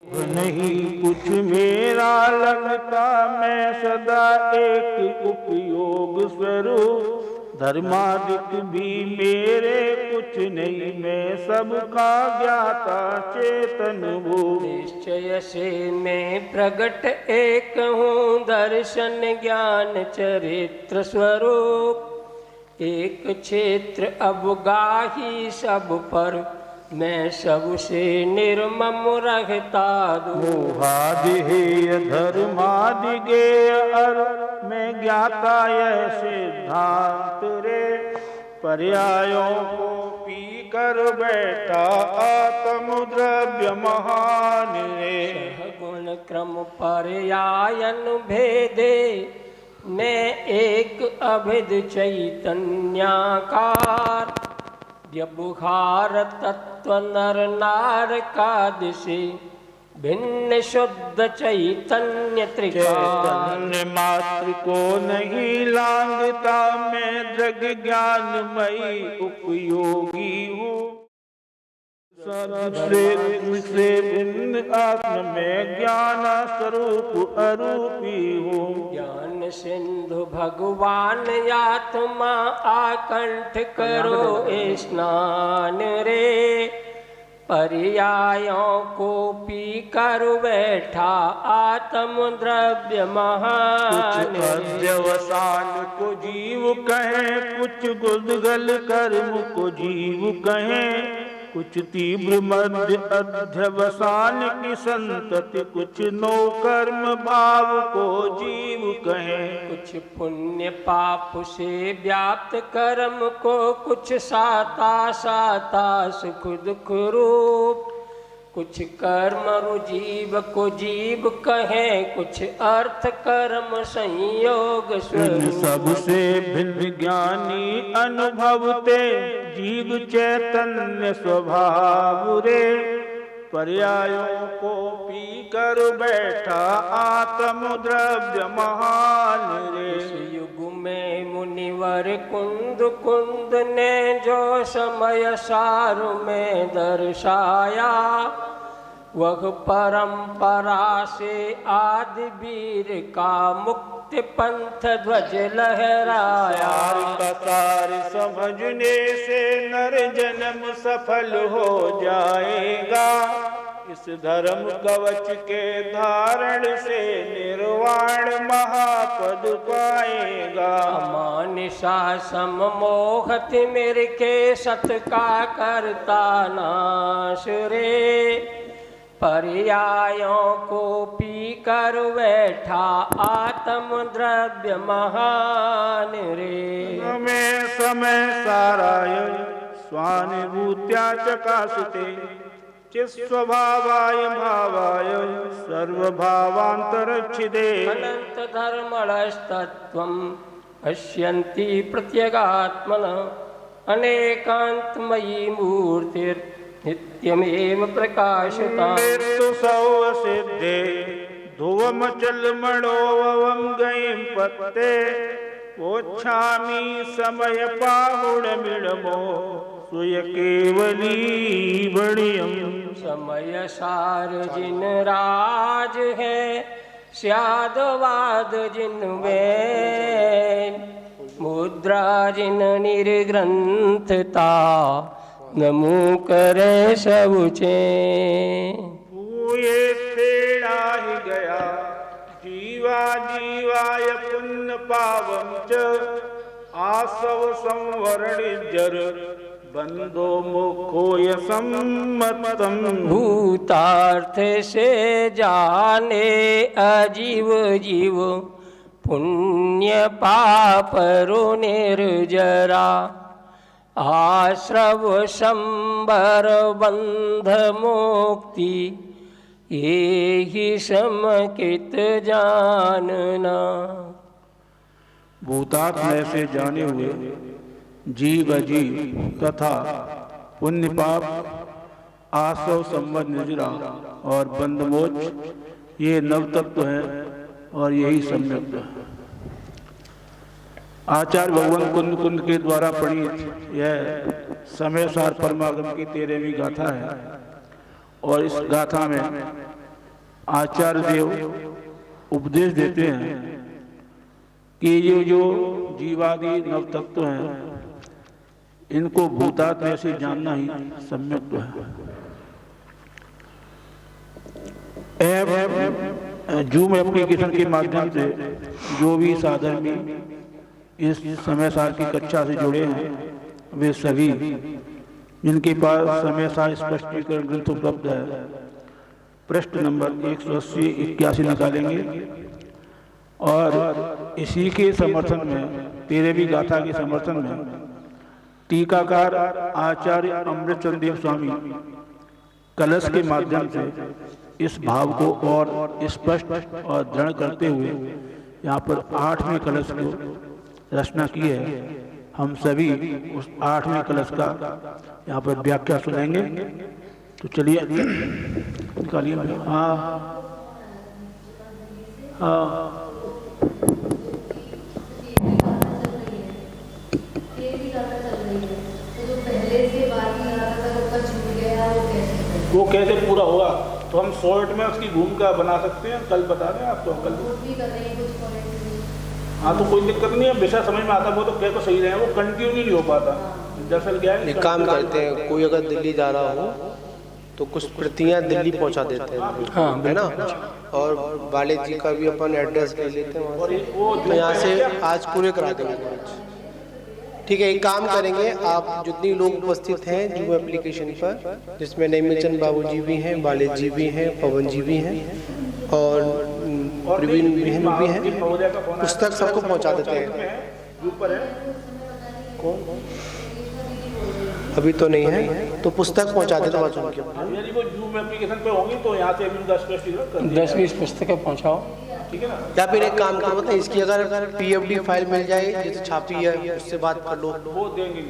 नहीं कुछ मेरा लगता, मैं सदा एक उपयोग स्वरूप। धर्मादिक भी मेरे कुछ नहीं, मैं सबका ज्ञाता चेतन भूप। निश्चय से मैं प्रगट एक हूँ, दर्शन ज्ञान चरित्र स्वरूप। एक क्षेत्र अवगाही सब पर, मैं सबसे निर्मम रहता मोहादिहेय धर्मादि गेय अर, मैं ज्ञाता यह सिद्धांत रे। पर्यायों को पी कर बैठा आत्म द्रव्य महान रे। गुण क्रम पर्यायन भेदे, मैं एक अभिद चैतन्याकार। व्यवहार तत्व नर नार का दिशे, भिन्न शुद्ध चैतन्य चैतन्य मात्र को नहीं लांघता, मैं दृग ज्ञानमयी उपयोगी हूँ। से भिन्न आत्म में ज्ञान स्वरूप अरूपी हूँ। ज्ञान सिंधु भगवान आत्मा, आकंठ करो स्नान रे। पर्यायों को पी कर बैठा आत्म द्रव्य महान। कुछ अध्यवसान को जीव कहें, कुछ गुदगल कर्म को जीव कहें। कुछ तीव्र मध्य अध्यवसान की संतति, कुछ नो कर्म भाव को जीव कहें। कुछ पुण्य पाप से व्याप्त कर्म को, कुछ साता साता सुख दुख रूप। कुछ कर्म रुजीव को जीव कहें, कुछ अर्थ कर्म संयोग स्वरूप। सबसे भिन्न ज्ञानी अनुभवते, जीव चैतन्य स्वभाव रे। पर्यायों को पी कर बैठा आत्म द्रव्य महान रे। इस युग में मुनिवर कुंद कुंद ने जो समय सार में दर्शाया, वह परंपरा से आदि वीर का मुक्ति पंथ ध्वज लहराया। कतार समझने से नर जन्म सफल हो जाएगा, इस धर्म कवच के धारण से निर्वाण महापद पाएगा। अमानिशा सममोह तिमिर के सत का करता नाश रे। पर्यायों को पी कर बैठा आत्म द्रव्य महान रे। में समय साराय स्वानुभूत्या चकाशते, चिस्वभावाय भावाय सर्वभावांतरच्छिदे। अनंत धर्मणस्तत्वं पश्यन्ति प्रत्यगात्मनः, अनेकांतमयी मूर्तिर् नित्यमेव प्रकाशता। मृत्यु सौ सिद्धे ध्रुवमचल मणोवं गयं पत्ते, पोच्छामि समय पाहुण मिणमो सुय केवली बड़ियम। समय सार जिन राज है, स्यादवाद जिनमें। मुद्रा जिन निर्ग्रंथता, नमो करे सबुचे। ये तेड़ा ही गया जीवा जीवाय पुण्य पावम च, आसव संवरण जर बंदो मुखोय सम्मतम। भूतार्थ से जाने अजीव जीव, पुण्य पाप रो निर्जरा। आश्रव संबर बंध मुक्ति, ये ही समकित जानना। भूतात्म में से जाने हुए जीव अजीव तथा पुण्य पाप, आसव संबंध निर्जरा और बंधमोक्ष, ये नव तत्व हैं और यही सम्यक है। आचार्य भगवान कुंद कुंद के द्वारा पढ़ी यह समय सार परमागम की 13वीं गाथा है। और इस गाथा में आचार्य देव उपदेश देते हैं कि ये जो जीवादि नवतत्व हैं इनको भूतात्म से जानना ही सम्यक है। जूम एप्लीकेशन के माध्यम से जो भी साधर्मी इस समय सार की कक्षा से जुड़े हैं वे सभी जिनके पास समय सार स्पष्टीकरण ग्रंथ उपलब्ध है पृष्ठ नंबर 180-81 निकालेंगे और इसी के समर्थन में 13वीं गाथा के समर्थन में टीकाकार आचार्य अमृतचंद देव स्वामी कलश के माध्यम से इस भाव को और स्पष्ट और दृढ़ करते हुए यहाँ पर 8वें कलश को रचना की है। हम सभी उस 8वें कलश का यहाँ पर व्याख्या सुनेंगे। तो चलिए निकालिए। हाँ हाँ वो कैसे पूरा होगा तो हम शॉर्ट में उसकी भूमिका बना सकते हैं। कल बता दें आप तो कल हाँ तो कोई दिक्कत नहीं है। विषय समझ में आता है वो तो क्या तो सही रहे वो कंटिन्यू नहीं हो पाता। दरअसल क्या है काम करते हैं कोई अगर दिल्ली जा रहा हो तो कुछ प्रतियां दिल्ली पहुंचा देते हैं हाँ है ना। और वाले जी का भी अपन एड्रेस ले लेते हैं वहाँ से तो यहाँ से आज पूरे करा देंगे। ठीक है एक काम करेंगे आप जितनी लोग उपस्थित हैं जूम एप्लीकेशन पर जिसमें नेमिचंद बाबू जी भी हैं वाले जी भी हैं पवन जी भी हैं और प्रवीण भी हैं पुस्तक सबको पहुँचा देते हैं। कौन अभी तो नहीं है तो पुस्तक पहुंचा देते हैं। यदि वो जूम एप्लीकेशन पे होंगी तो यहाँ से अभी 10-20 पुस्तकें पहुंचाओ ठीक है ना। या फिर एक काम करो बताए इसकी अगर पीएफडी फाइल मिल जाए जैसे छापी है उससे बात कर लो वो देंगे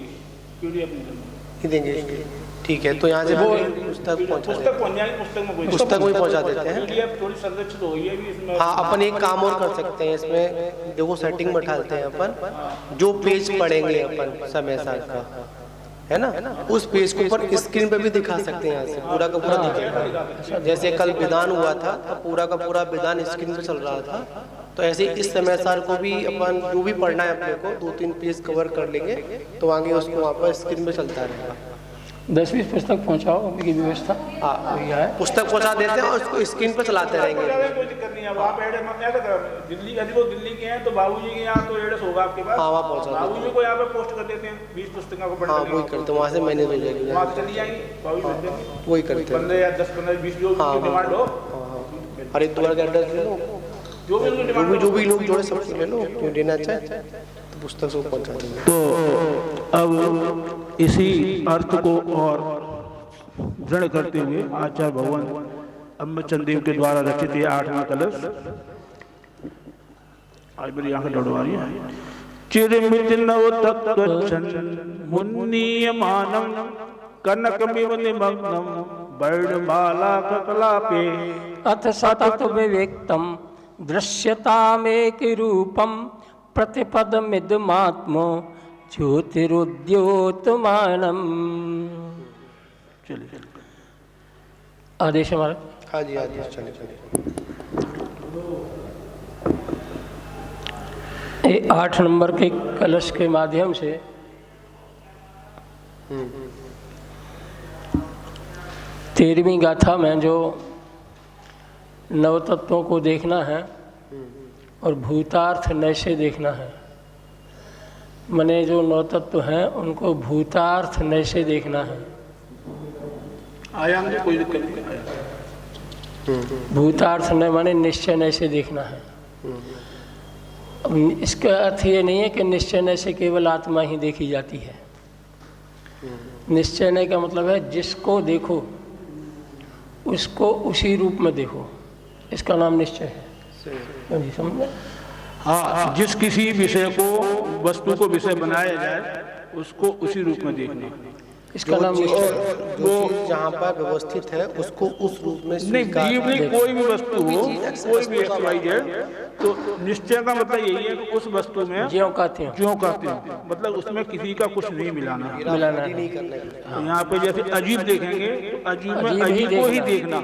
पीडीएफ नहीं देंगे। ठीक है तो यहाँ से वो पुस्तक पुस्तक में पहुँचा देते हैं। पीडीएफ थोड़ी संरक्षित हो गई है इसमें। हाँ अपन एक काम और कर सकते हैं इसमें देखो सेटिंग में डालते हैं अपन जो पेज पढ़ेंगे अपन समय साथ का है ना उस पेज को ऊपर स्क्रीन पे भी दिखा सकते हैं। यहाँ से पूरा का पूरा दिखेगा। जैसे कल विधान हुआ था तब पूरा का पूरा विधान स्क्रीन पे चल रहा था तो ऐसे इस समय सार को भी अपन जो भी पढ़ना है अपने को 2-3 पेज कवर कर लेंगे तो आगे उसको वहाँ पर स्क्रीन पे चलता रहेगा। 10-20 पुस्तक पहुँचाओ की व्यवस्था है पुस्तक पहुँचा देते हैं और उसको स्क्रीन पर चलाते रहेंगे। कोई दिक्कत नहीं है वहाँ पे दिल्ली यदि वो दिल्ली के हैं तो बाबूजी के यहाँ तो एड्रेस होगा आपके पास। हाँ वहाँ पहुँचा बाबूजी को यहाँ पे पोस्ट कर देते हैं 20 पुस्तकों को हाँ वही करते हैं वहाँ से मैनेज हो जाएगी वहाँ से चली जाएंगी बाबूजी वही करते हैं 15 या 10-15-20 जो डिमांड हो हरिद्वार का एड्रेस ले लो जो भी लोग जोड़े सबसे ले लो क्यों देना चाहे तो पुस्तक को पहुँचा देंगे। तो अब इसी अर्थ को और दृढ़ करते हुए आचार्य भगवान अमृतचंद देव के द्वारा रचित ये 8वां कलश आज मेरी आंखें डड़वा रही है। चिरमित नव तत्व मुन्नीयमानम कनकमिव निमग्नम बैडमाला ककलापे अथ सतत विवेक्तम दृश्यतामेक रूपम प्रतिपदमिदमात्म ज्योतिरुद्योतमानम। चलिए आदेश हमारा। हाँ जी आदेश चलिए 8 नंबर के कलश के माध्यम से तेरहवीं गाथा में जो नवतत्वों को देखना है और भूतार्थ नैसे देखना है। मने जो नवतत्व हैं उनको भूतार्थ नैसे देखना है। आयाम कोई दिक्कत नहीं। भूतार्थ न माने निश्चय नैसे देखना है। अब इसका अर्थ ये नहीं है कि निश्चय नैसे केवल आत्मा ही देखी जाती है। निश्चय नय का मतलब है जिसको देखो उसको उसी रूप में देखो, इसका नाम निश्चय है। समझे? हाँ, जिस किसी विषय को वस्तु को विषय बनाया जाए उसको उसी रूप में देखना, इसका नाम निश्चय। वो जहाँ पर व्यवस्थित है उसको उस रूप में नहीं, जीव नहीं, कोई भी वस्तु हो, कोई भी XYZ, तो निश्चय का मतलब यही है कि उस वस्तु में ज्यों कहते हैं, मतलब उसमें किसी का कुछ नहीं मिलाना नहीं करना। यहाँ पे जैसे अजीब देखेंगे तो अजीब में अजीब को ही देखना,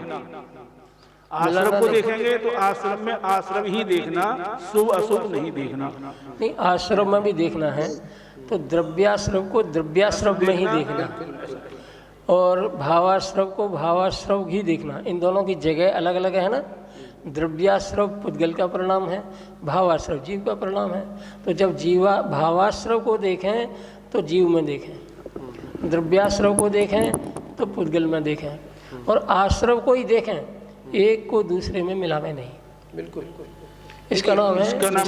आश्रम को देखेंगे तो आश्रम में आश्रम ही देखना, शुभ अशुभ नहीं देखना। नहीं, आश्रम में भी देखना है तो द्रव्याश्रम को द्रव्याश्रम में ही देखना और भावाश्रम को भावाश्रम ही देखना। इन दोनों की जगह अलग अलग है ना। द्रव्याश्रम पुद्गल का परिणाम है, भावाश्रम जीव का परिणाम है। तो जब भावाश्रम को देखें तो जीव में देखें, द्रव्याश्रम को देखें तो पुद्गल में देखें, और आश्रम को ही देखें, एक को दूसरे में मिलावे नहीं। बिल्कुल, इसका नाम है, इसका नाम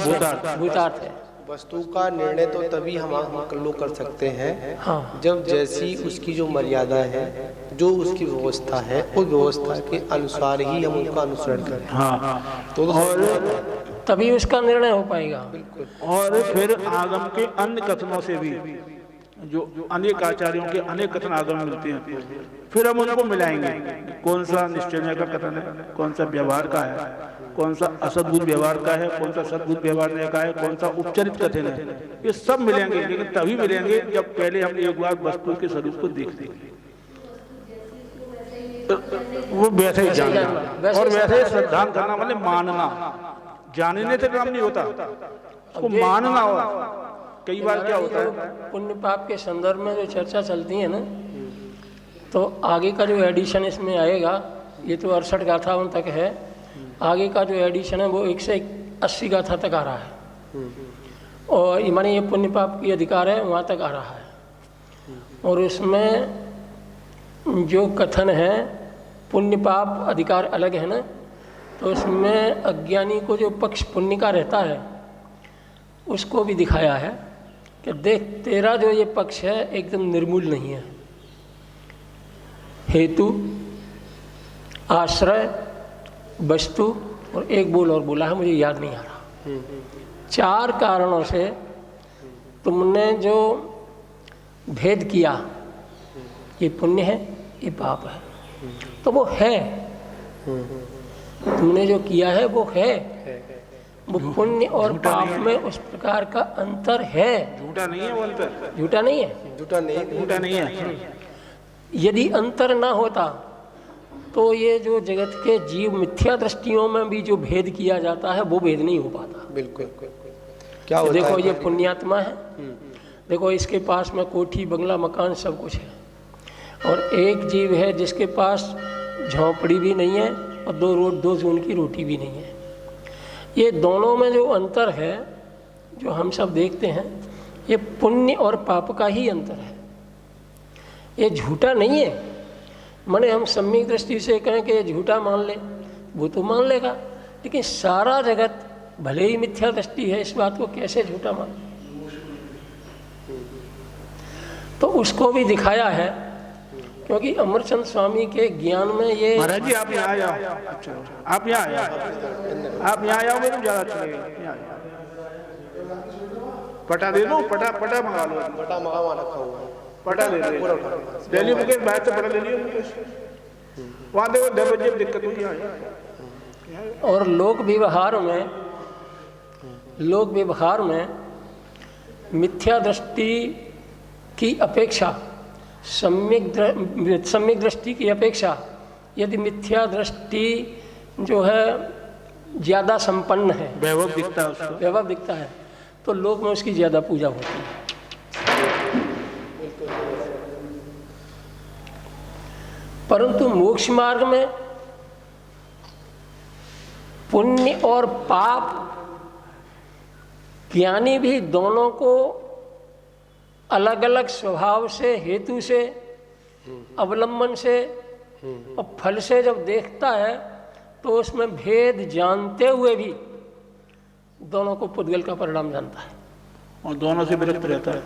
भूतार्थ है। वस्तु का निर्णय तो तभी हम लोग कर सकते हैं हाँ, जब जैसी उसकी जो मर्यादा है, जो उसकी व्यवस्था है, उस व्यवस्था के अनुसार ही हम उसका अनुसरण करें। हाँ, तो और तभी उसका निर्णय हो पाएगा। बिल्कुल। और फिर आगम के अन्य कथनों से भी, जो अनेक आचार्यों के अनेक कथन आगम मिलते हैं, फिर हम उनको मिलाएंगे। कौन सा निश्चय का कथन है, कौन सा व्यवहार का है, कौन सा असद्भुत व्यवहार का है, कौन सा सद्भुत व्यवहार का है, कौन सा उपचरित कथन है, ये सब मिलेंगे। लेकिन तभी मिलेंगे जब पहले हम एक बार वस्तु के स्वरूप को देख लेंगे, वो वैसे ही जानना और वैसे ही श्रद्धान करना, मतलब मानना। जानने से काम नहीं होता, उसको मानना हो। कई बार क्या होता है, पुण्य पाप के संदर्भ में जो चर्चा चलती है ना, तो आगे का जो एडिशन इसमें आएगा, ये तो 68 गाथाओं तक है, आगे का जो एडिशन है वो 180 गाथा तक आ रहा है। और ये माने ये पुण्य पाप की अधिकार है, वहाँ तक आ रहा है। और उसमें जो कथन है पुण्य पाप अधिकार अलग है ना, तो उसमें अज्ञानी को जो पक्ष पुण्य का रहता है उसको भी दिखाया है कि देख, तेरा जो ये पक्ष है एकदम निर्मूल नहीं है। हेतु, आश्रय, वस्तु और एक बोल और बोला है, मुझे याद नहीं आ रहा। 4 कारणों से तुमने जो भेद किया, ये पुण्य है, ये पाप है, तो वो है। तुमने जो किया है वो है, वो पुण्य और पाप में उस प्रकार का अंतर है। झूठा नहीं है वो अंतर, झूठा नहीं है, झूठा नहीं है। यदि अंतर ना होता तो ये जो जगत के जीव मिथ्या दृष्टियों में भी जो भेद किया जाता है वो भेद नहीं हो पाता। बिल्कुल। क्या होता देखो, है? ये पुण्यात्मा है, देखो इसके पास में कोठी बंगला मकान सब कुछ है, और एक जीव है जिसके पास झोंपड़ी भी नहीं है और 2 जून की रोटी भी नहीं है। ये दोनों में जो अंतर है जो हम सब देखते हैं, ये पुण्य और पाप का ही अंतर है, ये झूठा नहीं है। माने हम सम्यक दृष्टि से कहें कि ये झूठा मान ले, वो तो मान लेगा, लेकिन सारा जगत भले ही मिथ्या दृष्टि है, इस बात को कैसे झूठा मान, तो उसको भी दिखाया है। क्योंकti अमरचंद स्वामी के ज्ञान में ये, महाराज जी आप यहाँ आओ, अच्छा आप यहाँ आया, आप यहाँ आओ, मुझे ज़्यादा अच्छा लगेगा। पटा दे दो, पटा मंगा लो, पटा मंगावा रखा हुआ है, पटा दे दो, दिल्ली मुकेश बाहर से पटा ले लियो मुकेश, वहाँ देखो 10 बजे दिक्कत हुई। और लोक व्यवहार में मिथ्या दृष्टि की अपेक्षा, सम्यक दृष्टि की अपेक्षा यदि मिथ्या दृष्टि जो है ज़्यादा संपन्न है, वैभव दिखता है, तो लोक में उसकी ज़्यादा पूजा होती है। परंतु मोक्ष मार्ग में पुण्य और पाप, ज्ञानी भी दोनों को अलग अलग स्वभाव से, हेतु से, अवलंबन से और फल से जब देखता है तो उसमें भेद जानते हुए भी दोनों को पुद्गल का परिणाम जानता है और दोनों से विरक्त रहता है।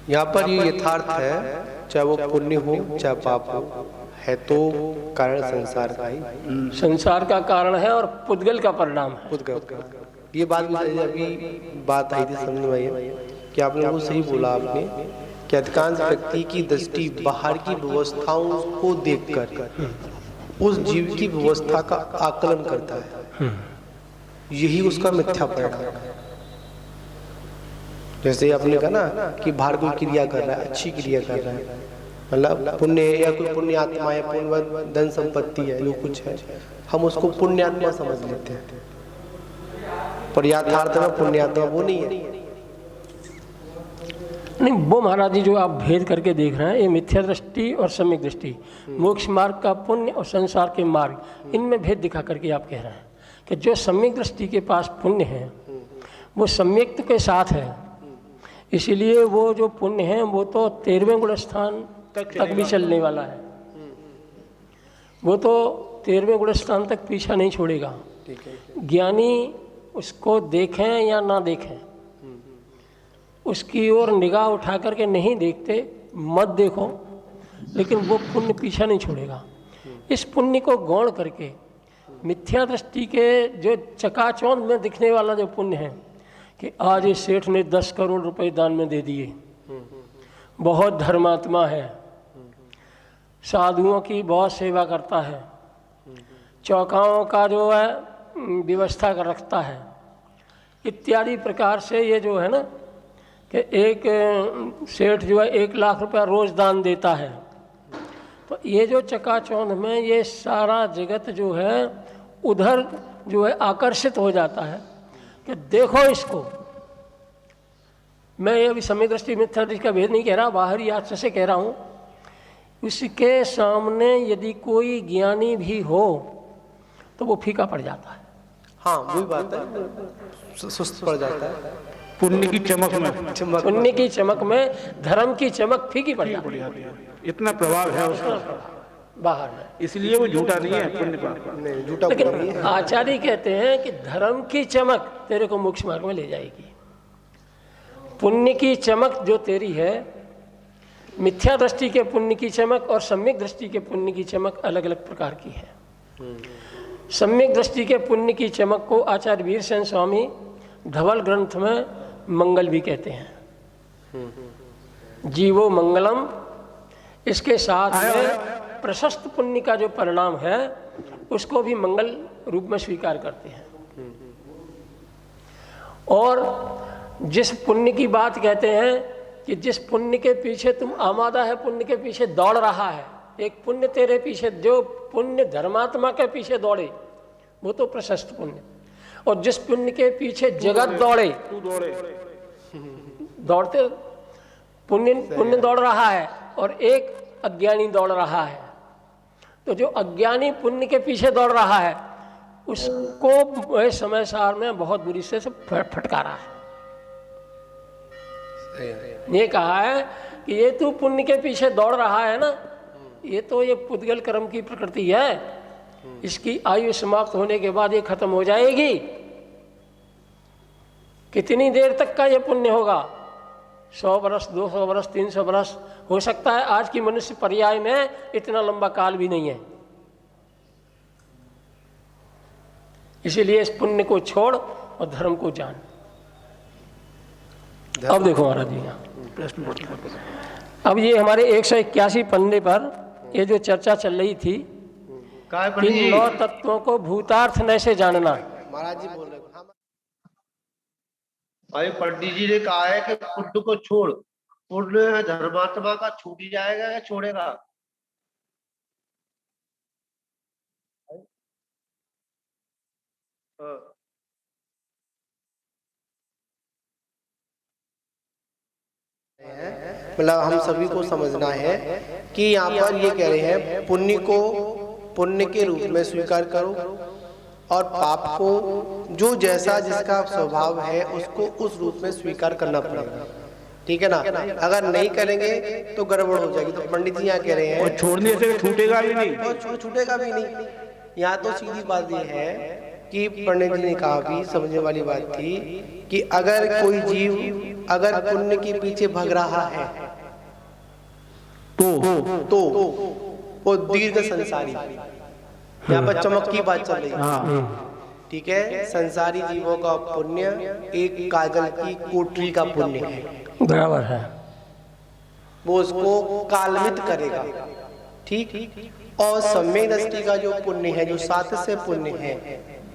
यहाँ पर ये यथार्थ है, चाहे वो पुण्य हो चाहे पाप हो, है तो कारण संसार का ही, संसार का कारण है और पुद्गल का परिणाम है। पुद्गल का। ये बात भी अभी बात आई थी समझ में आई कि आपने वो सही बोला आपने कि अधिकांश व्यक्ति की दृष्टि बाहर की व्यवस्थाओं को देखकर उस जीव की व्यवस्था का आकलन करता है, यही उसका मिथ्या परिणाम है। जैसे आपने कहा ना कि बाहर कोई क्रिया कर रहा है, अच्छी क्रिया कर रहा है, मतलब पुण्य या कोई पुण्य आत्मा है, पुण्य धन संपत्ति है, जो कुछ है हम उसको पुण्य आत्मा समझ लेते हैं, पर यथार्थ में पुण्य आत्मा वो नहीं है। नहीं, वो महाराज जी जो आप भेद करके देख रहे हैं, ये मिथ्या दृष्टि और सम्यक दृष्टि, मोक्ष मार्ग का पुण्य और संसार के मार्ग, इनमें भेद दिखा करके आप कह रहे हैं कि जो सम्यक दृष्टि के पास पुण्य है वो सम्यक के साथ है, इसीलिए वो जो पुण्य है वो तो 13वें गुण स्थान तक भी चलने वाला है, वो तो 13वें गुण स्थान तक पीछा नहीं छोड़ेगा। ज्ञानी उसको देखें या ना देखें, उसकी ओर निगाह उठा करके नहीं देखते, मत देखो, लेकिन वो पुण्य पीछा नहीं छोड़ेगा। इस पुण्य को गौण करके मिथ्या दृष्टि के जो चकाचौंध में दिखने वाला जो पुण्य है कि आज इस सेठ ने 10 करोड़ रुपए दान में दे दिए, बहुत धर्मात्मा है, साधुओं की बहुत सेवा करता है, चौकाओं का जो है व्यवस्था कर रखता है, इत्यादि प्रकार से ये जो है ना कि एक सेठ जो है 1 लाख रुपया रोज़ दान देता है, तो ये जो चकाचौंध में ये सारा जगत जो है उधर जो है आकर्षित हो जाता है कि देखो इसको। मैं ये अभी सम्यक दृष्टि मिथ्या दृष्टि का भेद नहीं कह रहा, बाहरी आचरण से कह रहा हूँ। उसके सामने यदि कोई ज्ञानी भी हो तो वो फीका पड़ जाता है। हाँ वही बात है, सुस्त पड़ जाता है। पुण्य की चमक में, पुण्य की चमक में धर्म की चमक फीकी पड़ जाती है, इतना प्रभाव है उसका बाहर में, इसलिए वो झूठा नहीं है, पुण्य का नहीं, झूठा लेकिन नहीं है। आचार्य कहते हैं कि धर्म की चमक तेरे को मोक्ष मार्ग में ले जाएगी। पुण्य की चमक जो तेरी है, मिथ्या दृष्टि के पुण्य की चमक और सम्यक दृष्टि के पुण्य की चमक अलग अलग प्रकार की है। सम्यक दृष्टि के पुण्य की चमक को आचार्य वीरसेन स्वामी धवल ग्रंथ में मंगल भी कहते हैं, जीवो मंगलम। इसके साथ में प्रशस्त पुण्य का जो परिणाम है उसको भी मंगल रूप में स्वीकार करते हैं। और जिस पुण्य की बात कहते हैं कि जिस पुण्य के पीछे तुम आमादा है, पुण्य के पीछे दौड़ रहा है, एक पुण्य तेरे पीछे, जो पुण्य धर्मात्मा के पीछे दौड़े वो तो प्रशस्त पुण्य, और जिस पुण्य के पीछे जगत दौड़े, तू दौड़े, दौड़ते पुण्य दौड़ रहा है और एक अज्ञानी दौड़ रहा है, तो जो अज्ञानी पुण्य के पीछे दौड़ रहा है उसको समय सार में बहुत बुरी से फटकारा है। ये कहा है कि ये तू पुण्य के पीछे दौड़ रहा है ना, ये तो ये पुद्गल कर्म की प्रकृति है, इसकी आयु समाप्त होने के बाद ये खत्म हो जाएगी। कितनी देर तक का ये पुण्य होगा? 100 वर्ष, 200 वर्ष, 300 वर्ष हो सकता है। आज की मनुष्य पर्याय में इतना लंबा काल भी नहीं है। इसीलिए इस पुण्य को छोड़ और धर्म को जान। अब देखो महाराज जी, अब ये हमारे 181 पन्ने पर ये जो चर्चा चल रही थी कि 9 तत्वों को भूतार्थ न से जानना। महाराज जी बोल रहे हैं, भाई पंडित जी ने कहा है कि पुण्य को छोड़, पुण्य धर्मात्मा का छूट ही जाएगा या छोड़ेगा? मतलब हम सभी को समझना है कि यहाँ पर ये कह रहे हैं पुण्य को पुण्य के रूप में स्वीकार करो और पाप को जो जैसा जिसका स्वभाव है उसको उस रूप में स्वीकार करना पड़ेगा। ठीक है ना? अगर नहीं करेंगे तो गड़बड़ हो जाएगी। तो पंडित जी यहाँ कह रहे हैं और छोड़ने से छूटेगा भी नहीं, और छूटेगा भी नहीं। यहाँ तो सीधी बात ये है कि पंडित जी ने कहा भी समझने वाली बात थी कि अगर कोई जीव अगर पुण्य के पीछे भाग रहा है तो वो दीर्घ संसारी, यहाँ पर चमक की बात चल रही है। ठीक है, संसारी जीवों का पुण्य एक काजल की कोठरी का पुण्य है, बराबर है। वो उसको कालमित करेगा। ठीक, और सम्यक दृष्टि का जो पुण्य है, जो सात से पुण्य है,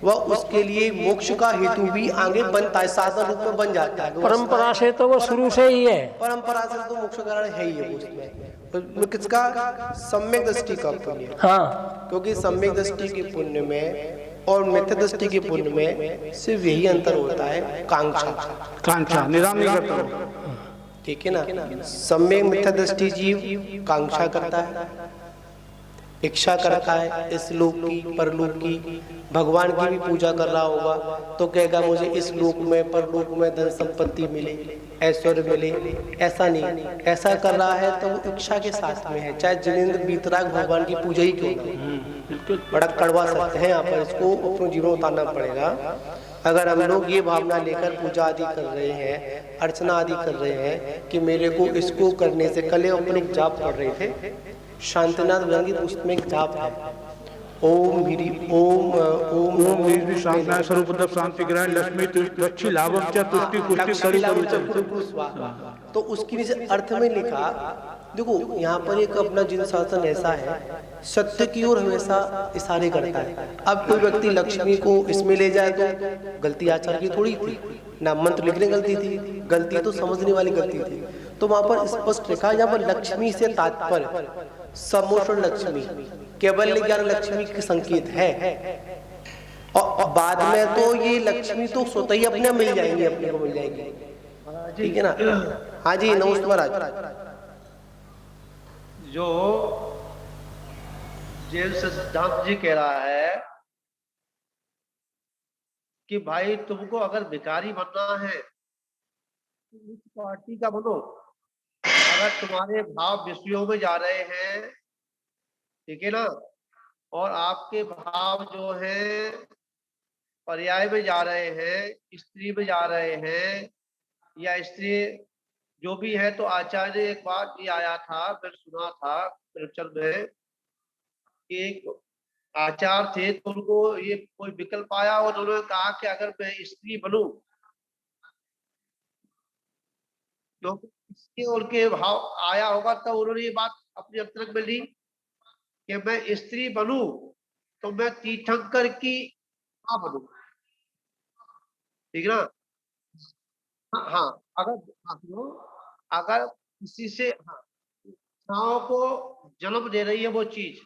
वह उसके लिए मोक्ष का हेतु भी आगे बनता है, साधन रूप में बन जाता है। परंपरा से तो वो शुरू से ही है, परंपरा से तो मोक्ष कारण है ही है उसमें। किसका? सम्यक दृष्टि का पुण्य। हाँ, क्योंकि सम्यक दृष्टि के पुण्य में और मिथ्या दृष्टि के पुण्य में सिर्फ यही अंतर होता है, कांक्षा, निराम नहीं करता। ठीक है ना। सम्यक मिथ्या दृष्टि जीव कांक्षा करता है, इच्छा करता है इस लोक की, परलोक की, भगवान की भी पूजा कर रहा होगा तो कहेगा मुझे इस लोक में, परलोक में धन संपत्ति मिले, ऐश्वर्य मिले। ऐसा नहीं, ऐसा कर रहा है तो वो इच्छा के साथ में है, चाहे जिनेंद्र बीतराग भगवान की पूजा ही क्यों ना। बड़ा कड़वा सत्य है, यहाँ पर इसको अपने जीवन में उतारना पड़ेगा। अगर हम लोग ये भावना लेकर पूजा आदि कर रहे हैं, अर्चना आदि कर रहे हैं कि मेरे को इसको करने से, कल अपन एक जाप पढ़ रहे थे, शांतिनाथ भजन की पुस्तक में एक जाप है, ओम ह्री ओम ओम ह्री शांतिनाथ स्वरूप शांति ग्रहण लक्ष्मी तुष्टि लाभम च तुष्टि पुष्टि स्वाहा। तो उसकी नीचे अर्थ में लिखा, देखो यहाँ पर एक अपना जिन शासन ऐसा है, सत्य की ओर हमेशा इशारे करता है। अब कोई व्यक्ति लक्ष्मी को इसमें ले जाए तो गलती आचार की थोड़ी थी ना, मंत्र लिखने गलती थी, गलती तो समझने वाली गलती थी। तो वहां पर स्पष्ट लिखा, यहाँ पर लक्ष्मी से तात्पर्य समोषण लक्ष्मी, केवल ज्ञान लक्ष्मी के संकेत है। और बाद में तो ये लक्ष्मी तो स्वतः ही अपने मिल जाएंगी, अपने को मिल जाएंगी। ठीक है ना। हाँ जी, नमस्ते महाराज। जो जेल सिद्धांत जी कह रहा है कि भाई तुमको अगर भिखारी बनना है तो इस पार्टी का बनो। अगर तुम्हारे भाव विषयों में जा रहे हैं, ठीक है ना, और आपके भाव जो है पर्याय में जा रहे हैं, स्त्री में जा रहे हैं, या स्त्री जो भी है, तो आचार्य ने एक बात ये आया था, मैंने सुना था प्रवचन में, कि एक आचार्य थे तो उनको ये कोई विकल्प आया और उन्होंने कहा कि अगर मैं स्त्री बनूं, तो इसके उनके भाव आया होगा, तो उन्होंने ये बात अपने अंतरंग में ली कि मैं स्त्री बनूं तो मैं तीर्थंकर की मां बनूं। ठीक ना। हाँ, अगर किसी से इच्छाओं को जन्म दे रही है वो चीज,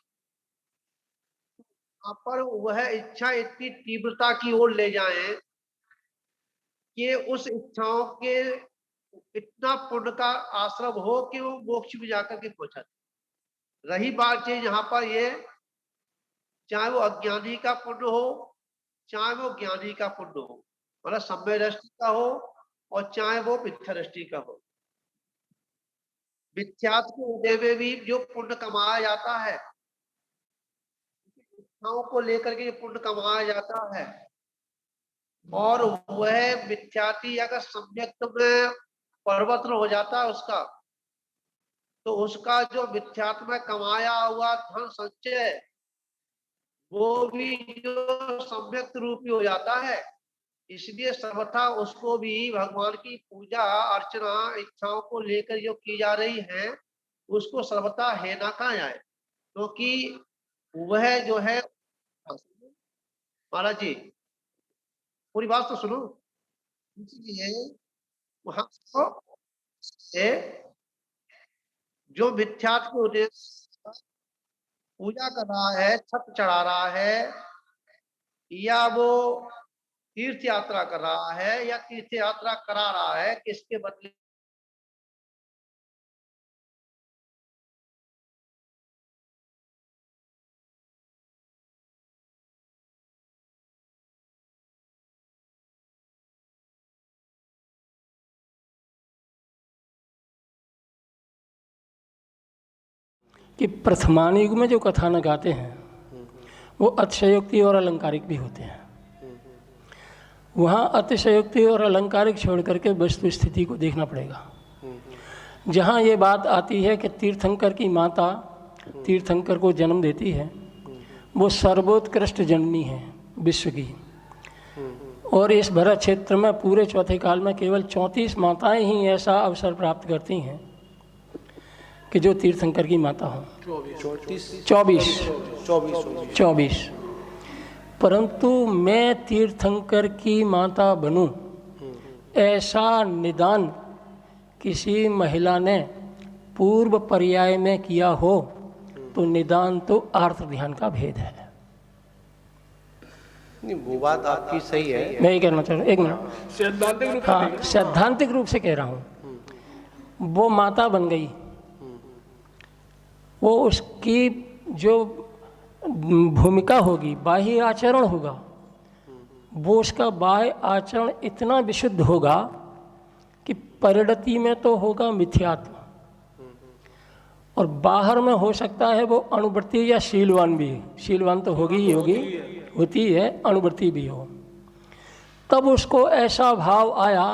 पर वह इच्छा इतनी तीव्रता की ओर ले जाए कि उस इच्छाओं के इतना पुण्य का आश्रम हो कि वो मोक्ष में जाकर के पहुंचा। रही बात चीज यहाँ पर ये, चाहे वो अज्ञानी का पुण्य हो, चाहे वो ज्ञानी का पुण्य हो, मतलब सम्यक दृष्टि का हो, और चाहे वो मिथ्या दृष्टि का हो। मिथ्यात्व के हृदय में भी जो पुण्य कमाया जाता है, इच्छाओं को लेकर के पुण्य कमाया जाता है, और वह मिथ्याती अगर सम्यक में परिवर्तन हो जाता है उसका, तो उसका जो मिथ्यात्व में कमाया हुआ धन संचय वो भी जो सम्यक रूपी हो जाता है। इसलिए सर्वथा उसको भी भगवान की पूजा अर्चना इच्छाओं को लेकर जो की जा रही है, उसको सर्वथा है ना कहा जाए, क्योंकि वह जो है, महाराज जी पूरी बात तो सुनो। इसलिए वहां से जो मिथ्यात्व के उद्देश्य पूजा कर रहा है, छत चढ़ा रहा है, या वो तीर्थ यात्रा कर रहा है, या तीर्थ यात्रा करा रहा है, किसके बदले कि प्रथमान युग में जो कथानक आते हैं वो अतिशयोक्ति और अलंकारिक भी होते हैं। वहाँ अतिशयोक्ति और अलंकारिक छोड़ करके वस्तु स्थिति को देखना पड़ेगा। जहाँ ये बात आती है कि तीर्थंकर की माता तीर्थंकर को जन्म देती है, वो सर्वोत्कृष्ट जननी है विश्व की, और इस भरत क्षेत्र में पूरे चौथे काल में केवल 34 माताएं ही ऐसा अवसर प्राप्त करती हैं कि जो तीर्थंकर की माता हो। 24। परंतु मैं तीर्थंकर की माता बनूं, ऐसा निदान किसी महिला ने पूर्व पर्याय में किया हो तो निदान तो आर्त ध्यान का भेद है। नहीं, वो बात आपकी सही है। मैं ये कहना चाह रहा हूँ, एक मिनट, सैद्धांतिक रूप हाँ सैद्धांतिक रूप से कह रहा हूँ। वो माता बन गई, वो उसकी जो भूमिका होगी, बाह्य आचरण होगा, वो उसका बाह्य आचरण इतना विशुद्ध होगा कि परिणति में तो होगा मिथ्यात्व, और बाहर में हो सकता है वो अणुवृत्ति या शीलवान भी, शीलवान तो होगी ही होगी, होती है, अणुवृत्ति भी हो। तब उसको ऐसा भाव आया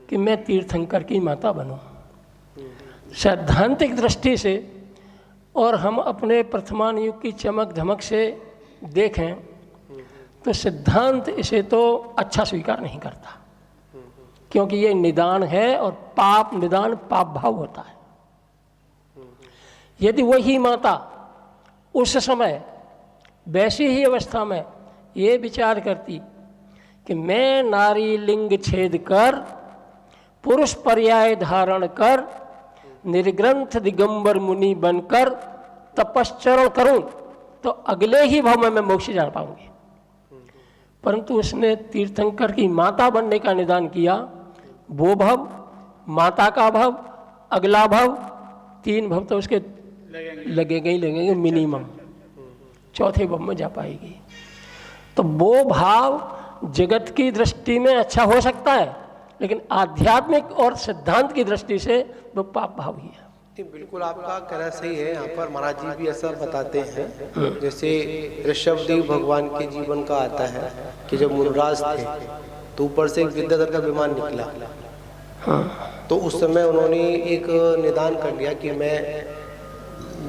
कि मैं तीर्थंकर की माता बनूं। सैद्धांतिक दृष्टि से और हम अपने वर्तमान युग की चमक धमक से देखें तो सिद्धांत इसे तो अच्छा स्वीकार नहीं करता, क्योंकि ये निदान है और पाप निदान पाप भाव होता है। यदि वही माता उस समय वैसी ही अवस्था में ये विचार करती कि मैं नारी लिंग छेद कर पुरुष पर्याय धारण कर निर्ग्रंथ दिगंबर मुनि बनकर तपश्चरण करूं तो अगले ही भाव में मैं मोक्ष जा पाऊंगी, परंतु उसने तीर्थंकर की माता बनने का निदान किया। वो भव, माता का भव, अगला भव, 3 भव तो उसके लगेंगे मिनिमम, चौथे भव में जा पाएगी। तो वो भाव जगत की दृष्टि में अच्छा हो सकता है, लेकिन आध्यात्मिक और सिद्धांत की दृष्टि से वो पाप भाव ही है। बिल्कुल आपका कहना सही है। यहाँ पर महाराज जी भी ऐसा बताते हैं, जैसे ऋषभदेव भगवान के जीवन का आता है कि जब मुनराज थे तो ऊपर से एक विद्याधर का विमान निकला, तो उस समय उन्होंने एक निदान कर लिया कि मैं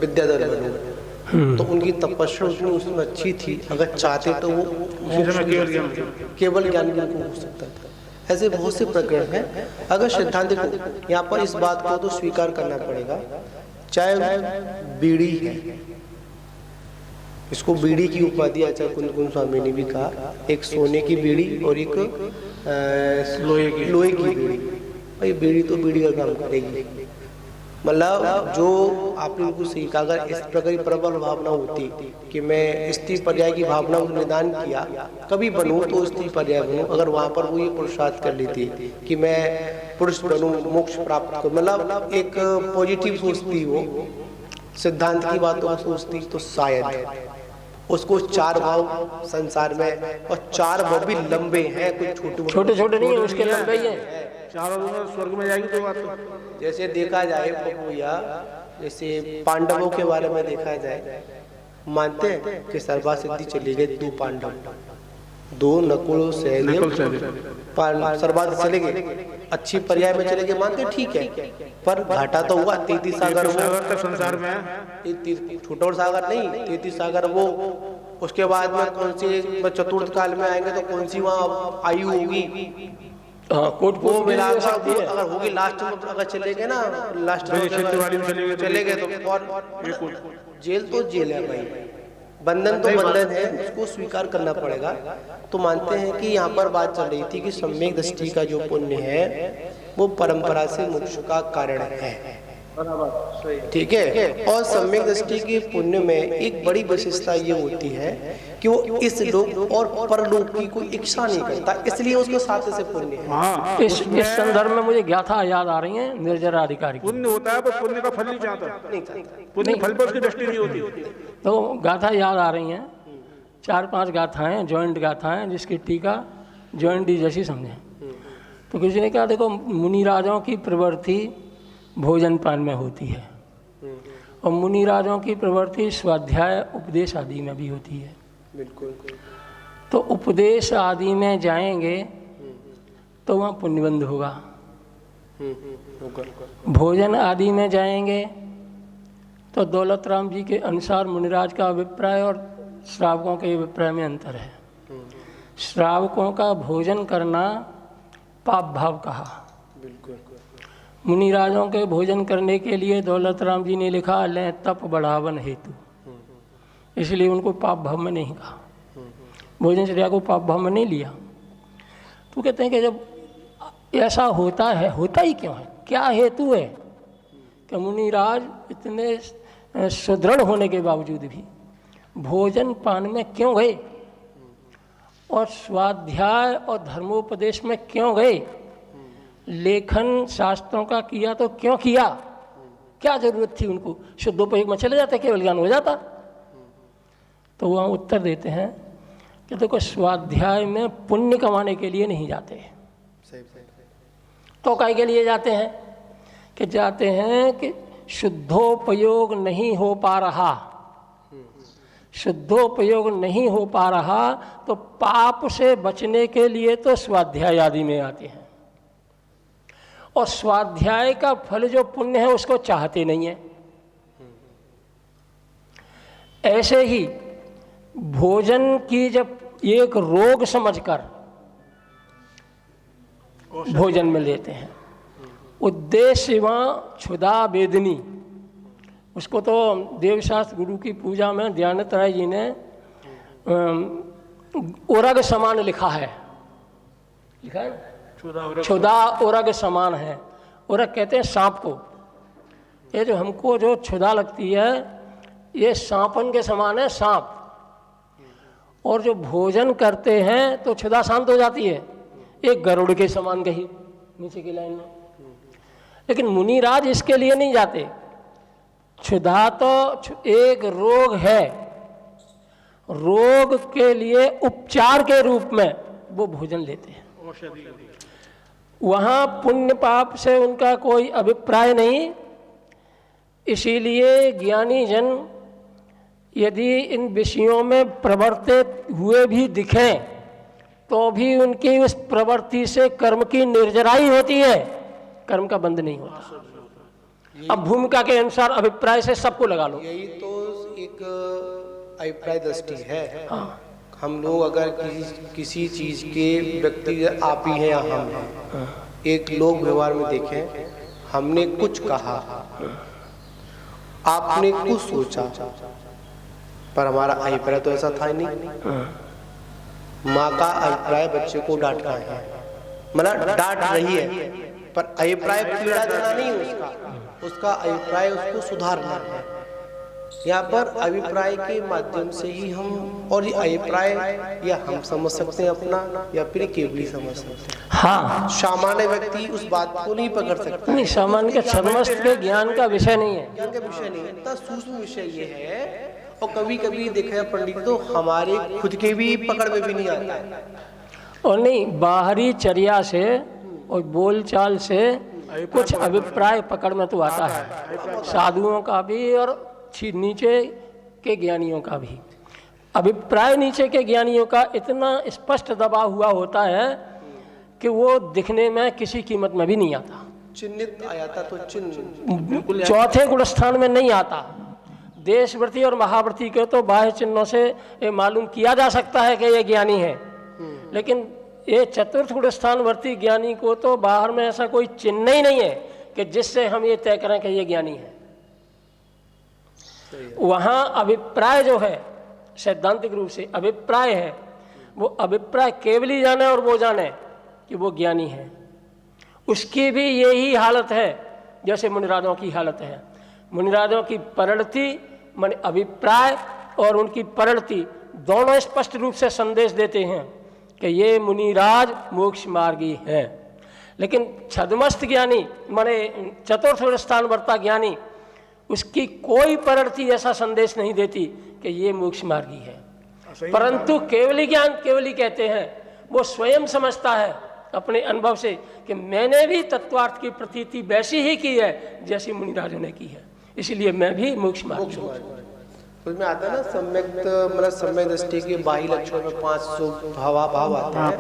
विद्याधर बनूं। तो उनकी तपस्या उतनी उसमें अच्छी थी, अगर चाहते तो वो केवल ज्ञान भी हो सकता था। ऐसे बहुत से प्रकरण हैं। अगर सिद्धांत को यहाँ पर इस बात को तो स्वीकार करना पड़ेगा, चाहे बीड़ी है, इसको बीड़ी की उपाधि आचार्य कुंद कुंद स्वामी ने भी कहा, एक सोने की बीड़ी और एक लोहे की बीड़ी। भाई बीड़ी तो बीड़ी का काम करेगी, मतलब जो आपने बिल्कुल सही कहा। अगर इस प्रकार की प्रबल भावना होती कि मैं स्त्री पर्याय की भावना को निदान किया, कभी बनूं तो स्त्री पर्याय बनूं, अगर वहाँ पर वो ये पुरुषार्थ कर लेती कि मैं पुरुष बनूं, मोक्ष प्राप्त करूं, मतलब एक पॉजिटिव सोचती हो, सिद्धांत की बातों को सोचती, तो शायद उसको 4 भाव संसार में, और 4 भाव भी लंबे हैं, कुछ छोटे छोटे नहीं है, उसके लंबे ही हैं। चारों स्वर्ग में जाएगी तो बात तो। जैसे देखा जाए भैया, जैसे पांडवों के बारे में देखा जाए, मानते हैं कि सर्वा सिद्धि चली गई 2 पांडव, 2 नकुल सहदेव, सर्वाध चले गए, अच्छी पर्याय में चले गए, मानते ठीक है, पर घाटा तो हुआ। 33 सागर वो संसार में, छोटा और सागर नहीं, 33 सागर वो। उसके बाद में कौन सी चतुर्थ काल में आएंगे तो कौन सी वहाँ आयु होगी, वो मिलाकर अगर होगी लास्ट में, अगर चले गए ना, लास्ट में चले गए तो और जेल तो जेल है भाई, बंधन तो बंधन है, उसको स्वीकार करना पड़ेगा। तो मानते हैं कि यहाँ पर बात चल रही थी कि सम्यक दृष्टि का जो पुण्य है वो परंपरा से मोक्ष का कारण है, ठीक है। और सम्यक दृष्टि के पुण्य में एक बड़ी विशेषता ये होती है कि वो इस लोक और परलोक की कोई इच्छा नहीं करता, इसलिए उसको साथ से पुण्य है। इस संदर्भ में मुझे गाथा याद आ रही है निर्जरा अधिकारी की। पुण्य होता है पर पुण्य का फल नहीं चाहता, पुण्य फल पर उसकी दृष्टि नहीं होती। तो गाथा याद आ रही हैं, 4-5 गाथाएं, जॉइंट गाथाएं, जिसकी टीका जॉइंट डी जैसी समझें। तो किसी ने कहा देखो, मुनि राजाओं की प्रवृत्ति भोजन पान में होती है, और मुनि राजाओं की प्रवृत्ति स्वाध्याय उपदेश आदि में भी होती है। बिल्कुल। तो उपदेश आदि में जाएंगे तो वहाँ पुण्यबंध होगा, भोजन आदि में जाएंगे तो दौलत राम जी के अनुसार मुनिराज का अभिप्राय और श्रावकों के अभिप्राय में अंतर है। श्रावकों का भोजन करना पाप भाव कहा, मुनिराजों के भोजन करने के लिए दौलत राम जी ने लिखा लें तप बढ़ावन हेतु, इसलिए उनको पाप भाव में नहीं कहा। भोजनचर्या को पाप भाव में नहीं लिया। तो कहते हैं कि जब ऐसा होता है, होता ही क्यों है, क्या हेतु है कि मुनिराज इतने सुदृढ़ होने के बावजूद भी भोजन पान में क्यों गए और स्वाध्याय और धर्मोपदेश में क्यों गए, लेखन शास्त्रों का किया तो क्यों किया, क्या जरूरत थी उनको, शुद्धोपयोग में चले जाते, केवल ज्ञान हो जाता। तो वहाँ उत्तर देते हैं कि देखो स्वाध्याय में पुण्य कमाने के लिए नहीं जाते, तो काय के लिए जाते हैं कि जाते हैं कि शुद्धोपयोग नहीं हो पा रहा, शुद्धोपयोग नहीं हो पा रहा तो पाप से बचने के लिए तो स्वाध्याय आदि में आते हैं, और स्वाध्याय का फल जो पुण्य है उसको चाहते नहीं है। ऐसे ही भोजन की जब एक रोग समझकर भोजन में लेते हैं, उद्देश्य वहाँ क्षुधा वेदनी, उसको तो देवशास्त्र गुरु की पूजा में दयानंद राय जी ने उरग समान लिखा है, लिखा है क्षुधा उरग समान है। उरग कहते हैं सांप को, ये जो हमको जो क्षुधा लगती है ये सांपन के समान है, सांप। और जो भोजन करते हैं तो क्षुधा शांत हो जाती है, एक गरुड़ के समान कही नीचे की लाइन में। लेकिन मुनिराज इसके लिए नहीं जाते, क्षुधा तो एक रोग है, रोग के लिए उपचार के रूप में वो भोजन लेते हैं। वहाँ पुण्य पाप से उनका कोई अभिप्राय नहीं, इसीलिए ज्ञानी जन यदि इन विषयों में प्रवर्तित हुए भी दिखें तो भी उनकी उस प्रवृत्ति से कर्म की निर्जराई होती है, कर्म का बंध नहीं होता। अब भूमिका के अनुसार अभिप्राय से सबको लगा लो, यही तो एक अभिप्राय दृष्टि है। हम लोग अगर किसी चीज के व्यक्ति आप ही हैं या हम हैं, एक लोग व्यवहार में देखें, हमने कुछ कहा, आपने कुछ सोचा, पर हमारा अभिप्राय तो ऐसा था ही नहीं। माँ का अभिप्राय बच्चे को डांटना है, मतलब डांट रही है, पर अभिप्राय पीड़ा देना नहीं उसका अभिप्राय उसको सुधारना है। यहाँ पर अभिप्राय के माध्यम से ही हम, और ये अभिप्राय या हम समझ सकते हैं अपना, या फिर केवली समझ सकते हैं। हाँ, सामान्य व्यक्ति उस बात को नहीं पकड़ सकता। नहीं, सामान्य के छद्मस्त के ज्ञान का विषय नहीं है, ज्ञान का विषय नहीं है, इतना सूक्ष्म विषय ये है। और कभी कभी देखा पंडित तो हमारे खुद के भी पकड़ में भी नहीं आता है। और नहीं, बाहरी चर्या से और बोलचाल से कुछ अभिप्राय पकड़ में तो आता है, साधुओं का भी और नीचे के ज्ञानियों का भी। अभिप्राय नीचे के ज्ञानियों का इतना स्पष्ट दबा हुआ होता है कि वो दिखने में किसी कीमत में भी नहीं आता, चिन्हित आ जाता तो चिन्ह चौथे गुणस्थान में नहीं आता। देशव्रती और महाव्रती के तो बाह्य चिन्हों से ये मालूम किया जा सकता है कि ये ज्ञानी है, लेकिन ये चतुर्थ गुणस्थानवर्ती ज्ञानी को तो बाहर में ऐसा कोई चिन्ह ही नहीं है कि जिससे हम ये तय करें कि ये ज्ञानी है। वहाँ अभिप्राय जो है, सैद्धांतिक रूप से अभिप्राय है, वो अभिप्राय केवली जाने और वो जाने कि वो ज्ञानी है। उसकी भी यही हालत है जैसे मुनिराजों की हालत है। मुनिराजों की परिणति मन अभिप्राय और उनकी परिणति दोनों स्पष्ट रूप से संदेश देते हैं कि ये मुनिराज मोक्ष मार्गी हैं। लेकिन छद्मस्त ज्ञानी माने चतुर्थ स्थान वर्ता ज्ञानी, उसकी कोई परिणति ऐसा संदेश नहीं देती कि ये मोक्ष मार्गी है। परंतु केवली ज्ञान, केवली कहते हैं, वो स्वयं समझता है अपने अनुभव से कि मैंने भी तत्वार्थ की प्रतीति वैसी ही की है जैसी मुनिराजों ने की है, इसलिए मैं भी मोक्ष मार्ग हूं। उसमें आता है ना सम्यक, मतलब सम्यक दृष्टि के बाह्य लक्षण में 5 भाव आते हैं,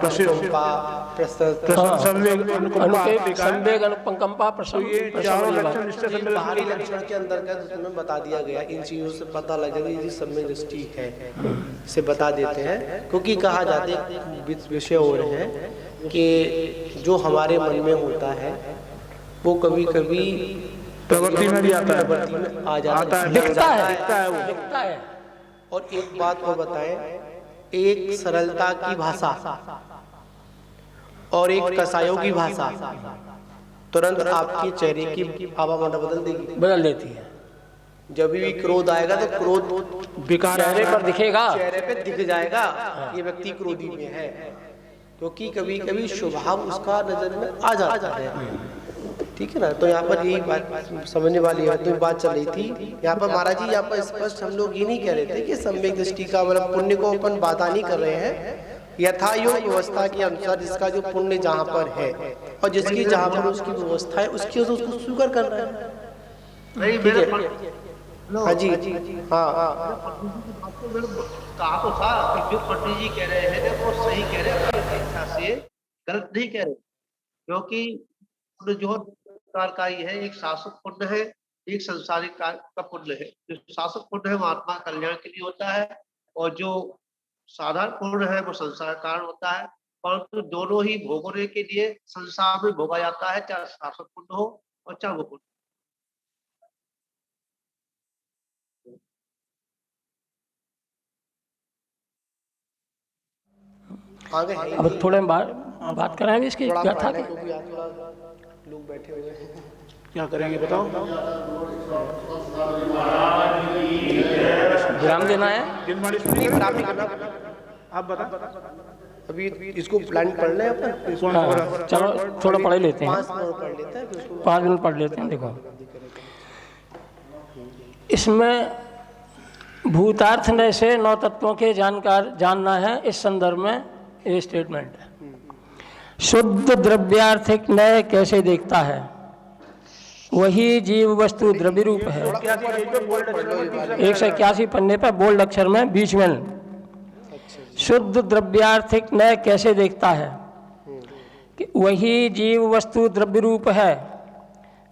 संवेग, अनुकंपा, प्रसन्न। बाहरी लक्षण के अंतर्गत उसमें बता दिया गया, इन चीजों से पता लगेगा ये सम्यक दृष्टि है, से बता देते हैं। क्योंकि कहा जाते विषय हो रहे हैं कि जो हमारे मन में होता है वो कभी कभी प्रवृत्ति में भी आता है, दिखता है। और एक बात वो बताएं एक सरलता की भाषा और एक कसायों की भाषा तुरंत आपके चेहरे की आवामंडल बदल देती है। जब भी क्रोध आएगा तो क्रोध चेहरे पर दिखेगा, चेहरे पे दिख जाएगा ये व्यक्ति क्रोधी में है, क्योंकि कभी कभी स्वभाव उसका नजर में आ जाता है। ठीक है ना। तो यहाँ पर यही बात समझने वाली है। तो बात चल रही थी यहाँ पर महाराज जी, यहाँ पर स्पष्ट हम लोग ये नहीं कह रहे थे कि सम्यक दृष्टि का मतलब पुण्य को अपन बाधा नहीं कर रहे हैं। यथा योग व्यवस्था के अनुसार जिसका जो पुण्य जहाँ पर है और जिसकी जहाँ पर उसकी व्यवस्था है उसकी उसको स्वीकार कर रहा है। हाँ जी, हाँ कहा तो था कि जो पंडित जी कह रहे हैं वो सही कह रहे हैं, अपनी इच्छा से गलत नहीं कह रहे, क्योंकि जो कारकारी है, एक शासक पुण्य है, एक संसारिक का पुण्य है। जो शासक पुण्य है वो आत्मा कल्याण के लिए होता है, और जो साधारण पुण्य है वो संसार कारण होता है। परंतु दोनों ही भोगने के लिए संसार में भोगा जाता है, चाहे शासक पुण्य हो और चाहे वो पुण्य। अब थोड़े बात कराएंगे इसकी गाथा की। लोग बैठे हुए हैं, क्या करेंगे बताओ? विराम देना है, आप बता। अभी इसको प्लान पढ़ लें अपन। हाँ, चलो थोड़ा पढ़ लेते हैं, 5 मिनट पढ़ लेते हैं। देखो इसमें भूतार्थ नय से 9 तत्वों के जानना है। इस संदर्भ में ये स्टेटमेंट है, शुद्ध द्रव्यार्थिक नय कैसे देखता है, वही जीव वस्तु द्रव्य रूप है। 181 पन्ने पर बोल्ड अक्षर में बीच में, शुद्ध द्रव्यार्थिक नय कैसे देखता है कि वही जीव वस्तु द्रव्य रूप है,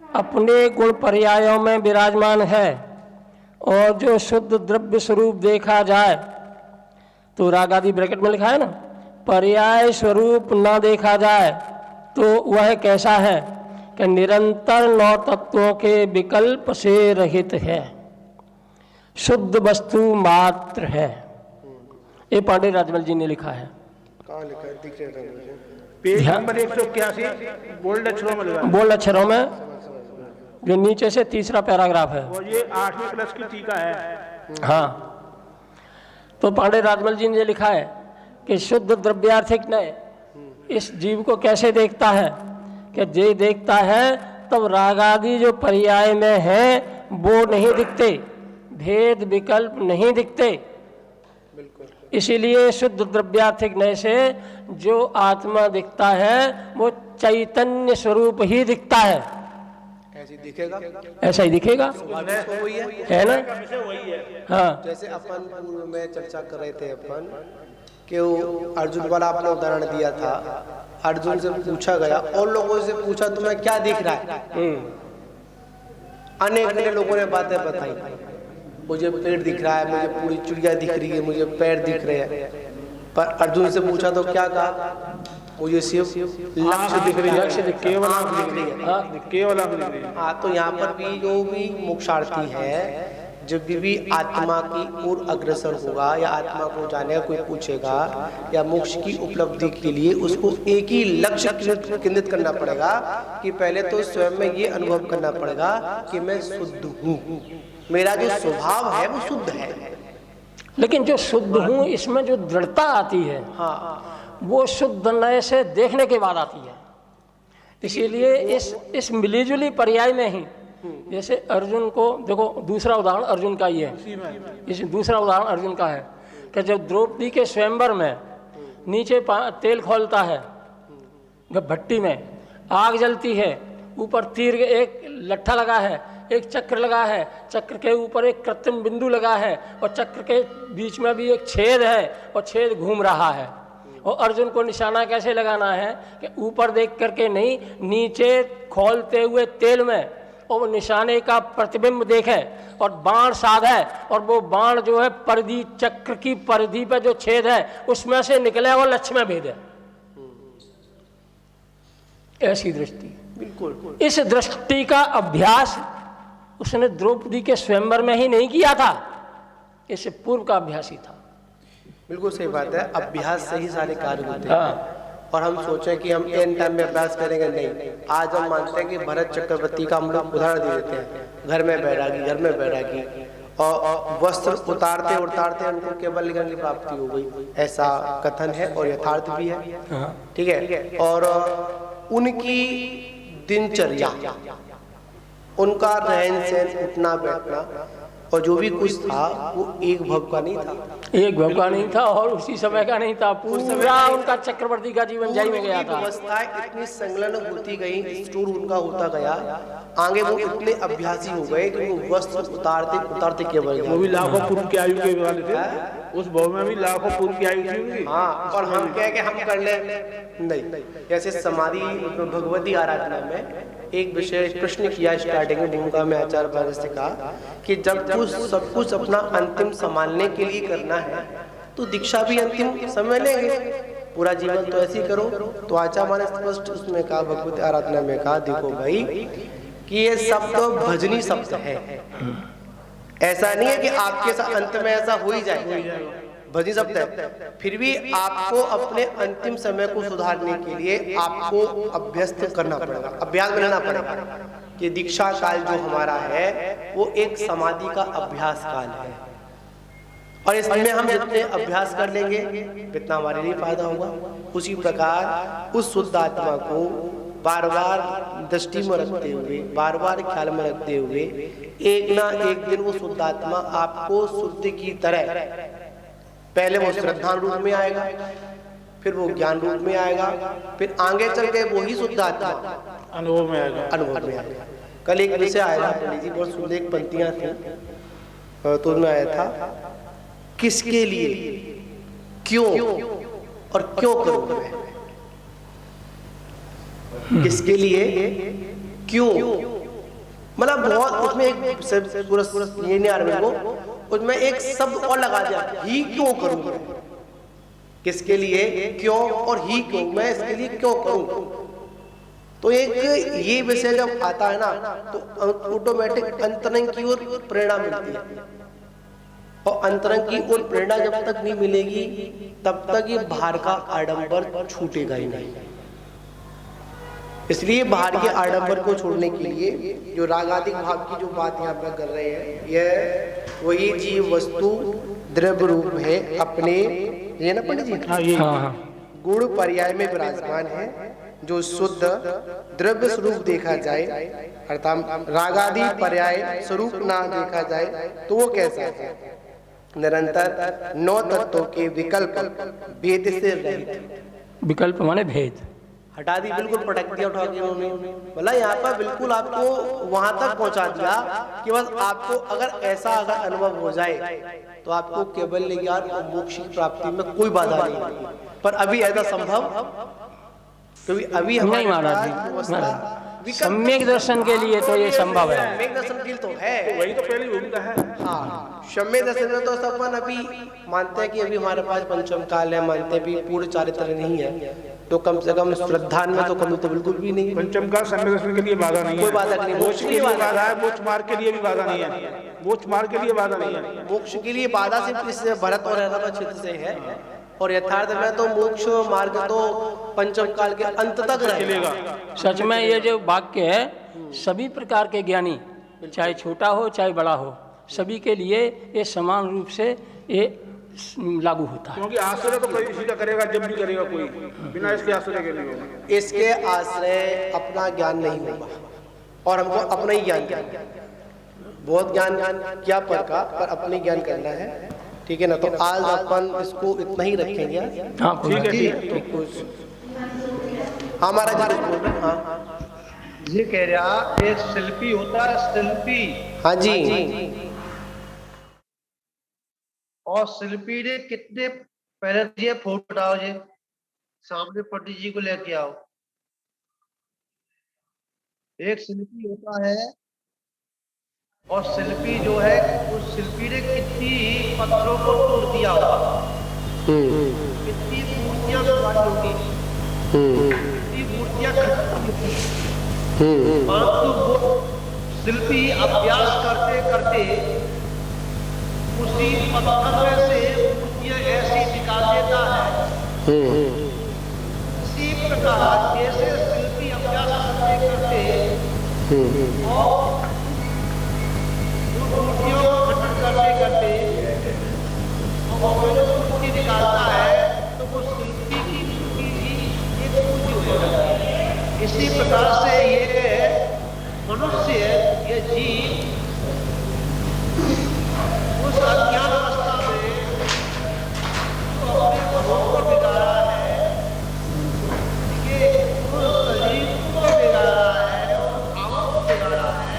अपने गुण पर्यायों में विराजमान है, और जो शुद्ध द्रव्य स्वरूप देखा जाए तो राग आदि ब्रैकेट में लिखा है ना, पर्याय स्वरूप न देखा जाए तो वह कैसा है कि निरंतर 9 तत्वों के विकल्प से रहित है, शुद्ध वस्तु मात्र है। ये पांडे राजमल जी ने लिखा है। कहाँ लिखा है? दिख रहा है मुझे। पेज नंबर 181 बोल्ड अक्षरों में लिखा है। बोल्ड अक्षरों में जो नीचे से तीसरा पैराग्राफ है, और ये 8वीं क्लास की टीका है। हाँ, तो पांडे राजमल जी ने लिखा है कि शुद्ध द्रव्यार्थिक नय इस जीव को कैसे देखता है कि जे देखता है तब राग आदि जो पर्याय में है वो नहीं दिखते, भेद विकल्प नहीं दिखते। इसीलिए शुद्ध द्रव्यार्थिक नय से जो आत्मा दिखता है वो चैतन्य स्वरूप ही दिखता है। ऐसे दिखेगा, ऐसा ही दिखेगा, है ना। हाँ, जैसे अपन पूर्व में चर्चा कर रहे थे अपन कि वो अर्जुन वाला आपने उदाहरण दिया था। अर्जुन से पूछा गया और लोगों से पूछा तुम्हें क्या दिख रहा है, अनेक लोगों ने बातें बताई। मुझे पेड़ दिख रहा है, मुझे पूरी चिड़िया दिख रही है, मुझे पैर दिख रहे हैं। पर अर्जुन से पूछा तो क्या कहा, मुझे सिर्फ लक्ष्य दिख रही है, केवल आंख दिख रही है, केवल आंख दिख रही है। हाँ, तो यहाँ पर भी जो भी मोक्षार्थी है, जब भी आत्मा की ओर अग्रसर होगा या आत्मा को जाने का कोई पूछेगा या मोक्ष की उपलब्धि के लिए उसको एक ही लक्ष्य केंद्रित करना पड़ेगा कि पहले तो स्वयं में ये अनुभव करना पड़ेगा कि मैं शुद्ध हूँ, मेरा जो स्वभाव है वो शुद्ध है। लेकिन जो शुद्ध हूँ इसमें जो दृढ़ता आती है, हाँ, वो शुद्ध नय से देखने के बाद आती है। इसीलिए इस मिलीजुली पर्याय में ही, जैसे अर्जुन को देखो, दूसरा उदाहरण अर्जुन का ही है। इस दूसरा उदाहरण अर्जुन का है कि जब द्रौपदी के स्वयंवर में नीचे तेल खौलता है, भट्टी में आग जलती है, ऊपर तीर एक लट्ठा लगा है, एक चक्र लगा है, चक्र के ऊपर एक कृत्रिम बिंदु लगा है, और चक्र के बीच में भी एक छेद है और छेद घूम रहा है। और अर्जुन को निशाना कैसे लगाना है कि ऊपर देख करके नहीं, नीचे खौलते हुए तेल में और वो निशाने का प्रतिबिंब देखे और बाण साधे, और वो बाण जो है परिधि, चक्र की परिधि पे जो छेद है उसमें से निकले और लक्ष्य में भेदे। ऐसी दृष्टि, बिल्कुल इस दृष्टि का अभ्यास उसने द्रौपदी के स्वयंवर में ही नहीं किया था, इससे पूर्व का अभ्यास ही था। बिल्कुल सही बात है, अभ्यास से ही सारे कार्य होते हैं। और हम सोचें कि हम एन टाइम में अभ्यास करेंगे, नहीं। आज हम मानते हैं कि भरत चक्रवर्ती का हम लोग उदाहरण दे देते हैं, घर में बैरागी और वस्त्र उतारते उनको केवल ज्ञान की प्राप्ति हो गई, ऐसा कथन है और यथार्थ भी है, ठीक है। और उनकी दिनचर्या, उनका रहन सहन, उठना बैठना और जो भी कुछ था वो एक भव का नहीं था, और उसी समय का नहीं था, पूरा उनका चक्रवर्ती का जीवन जाई में गया था। व्यवस्था इतनी संलग्न होती गई, स्टोर उनका होता गया, आगे वो इतने अभ्यासी हो गए कि वो वस्त्र उतारते केवल, वो भी लाखों पूर्व की आयु के वाले थे, उस भव में भी लाखों पूर्व की आयु थी उनकी। हाँ, और हम कह के हम कर ले, नहीं। जैसे समाधि भगवती आराधना में एक विशेष प्रश्न किया स्टार्टिंग में भूमिका में आचार्य महाराज से कहा कि जब कुछ सब कुछ अपना अंतिम संभालने के लिए करना है तो दीक्षा भी अंतिम समय लेंगे, पूरा जीवन तो ऐसे ही करो। तो आचार्य महाराज स्पष्ट उसमें कहा, भगवती आराधना में कहा, देखो भाई कि ये सब तो भजनी शब्द है, ऐसा नहीं है कि आपके साथ अंत में ऐसा हो ही जाए, भजनी शब्द है। फिर भी आपको अपने अंतिम समय को सुधारने के लिए आपको अभ्यस्त करना पड़ेगा, अभ्यास में रहना पड़ेगा कि दीक्षा काल जो हमारा है वो एक समाधि का अभ्यास काल है, और इसमें हम जितने अभ्यास कर लेंगे जितना हमारे लिए फायदा होगा। उसी प्रकार उस शुद्ध आत्मा को बार बार दृष्टि में रखते हुए, बार बार ख्याल में रखते हुए, एक ना एक दिन वो शुद्ध आत्मा आपको शुद्ध की तरह, पहले वो श्रद्धा रूप में आएगा, फिर वो ज्ञान रूप में आएगा, फिर आगे चल के वो ही शुद्ध आत्मा अनुभव में आएगा। कल एक विषय आया पंडित जी, बहुत सुंदर एक पंक्तियां थी, तो उसमें आया था, किसके लिए, क्यों और क्यों करूंगा मैं, किसके लिए, क्यों, मतलब बहुत उसमें एक पूरा ये नहीं आ रहा मेरे को, उसमें एक शब्द और लगा दिया, ही क्यों करूं मैं, किसके लिए, क्यों और ही क्यों, मैं इसके लिए क्यों करूं। तो एक ये विषय जब आता है ना तो ऑटोमेटिक अंतरंग की ओर प्रेरणा मिलती है, और अंतरंग की ओर प्रेरणा जब तक नहीं मिलेगी तब तक ये बाहर का आडंबर छूटेगा ही नहीं। इसलिए बाहर के आडंबर को छोड़ने के लिए जो रागादिक भाव की जो बात यहाँ पर कर रहे हैं, यह वही जीव वस्तु द्रव्य रूप है अपने, ये ना पंडित जी, गुण पर्याय में विराजमान है, जो शुद्ध द्रव्य स्वरूप देखा जाए, अर्थात रागादि पर्याय स्वरूप ना देखा जाए तो वो कैसा है, निरंतर 9 तत्वों के विकल्प भेद से रहित। विकल्प माने भेद हटा दी, बिल्कुल पटक दिया उठा के उन्होंने, मतलब यहाँ पर बिल्कुल आपको वहां तक पहुंचा दिया कि बस आपको अगर ऐसा अगर अनुभव हो जाए तो आपको केवल ज्ञान और मोक्ष की प्राप्ति में कोई बाधा नहीं होगी। पर अभी ऐसा संभव, क्योंकि अभी नहीं महाराज, सम्यक दर्शन के लिए तो ये संभव है, सम्यक दर्शन के लिए तो है, वही तो पहली भूमिका है। हाँ, सम्यक दर्शन में तो अपन अभी मानते हैं कि अभी हमारे पास पंचम काल है, मानते हैं भी पूर्ण चारित्र नहीं है, तो कम से कम श्रद्धा में तो कमी तो बिल्कुल भी नहीं। पंचम काल सम्यक दर्शन के लिए बाधा नहीं है, कोई बाधा नहीं, मोक्ष के लिए बाधा है, मोक्ष मार्ग के लिए भी बाधा नहीं है, मोक्ष मार्ग के लिए बाधा नहीं है, मोक्ष के लिए बाधा सिर्फ इस भरत और हैदराबाद क्षेत्र से है, और यथार्थ में तो मोक्ष मार्ग तो पंचम काल के अंत तक रहेगा। सच में ये जो वाक्य है सभी प्रकार के ज्ञानी, चाहे छोटा हो चाहे बड़ा हो, सभी के लिए ये समान रूप से ये लागू होता है। क्योंकि आश्रय तो कोई इसी का करेगा, जब भी करेगा कोई, बिना इसके आश्रय के नहीं होगा। इसके आश्रय अपना ज्ञान नहीं होगा, और हमको अपना ही ज्ञान करना, बहुत ज्ञान क्या पर अपने ज्ञान करना है, ठीक है ना। तो आज अपन इसको इतना ही रखेंगे। हाँ ठीक है, हमारा जी बोल रहे, हाँ ये कह रहा एक शिल्पी होता है, शिल्पी, हाँ जी, और शिल्पी ने कितने पहले ये फोटो डालो, ये सामने पंडित जी को लेके आओ। एक शिल्पी होता है, और शिल्पी जो है उस शिल्पी ने कितनी पत्थरों को तोड़ दिया होगा, कितनी मूर्तियां बनाई होगी, कितनी मूर्तियां खड़ी, परंतु वो शिल्पी अभ्यास करते करते उसी पत्थर में से मूर्तियां ऐसी निकाल देता है। इसी प्रकार जैसे शिल्पी अभ्यास करते करते और मूर्तियों को खंडन करते करते और मूर्ति निकालता है तो वो शिल्पी की एक मूर्ति हो जाती है। इसी प्रकार से ये मनुष्य, ये जीव उस अज्ञान अवस्था में तो अपने मनों को बिगाड़ा है, उस शरीर को बिगाड़ा है और भावों को बिगाड़ा है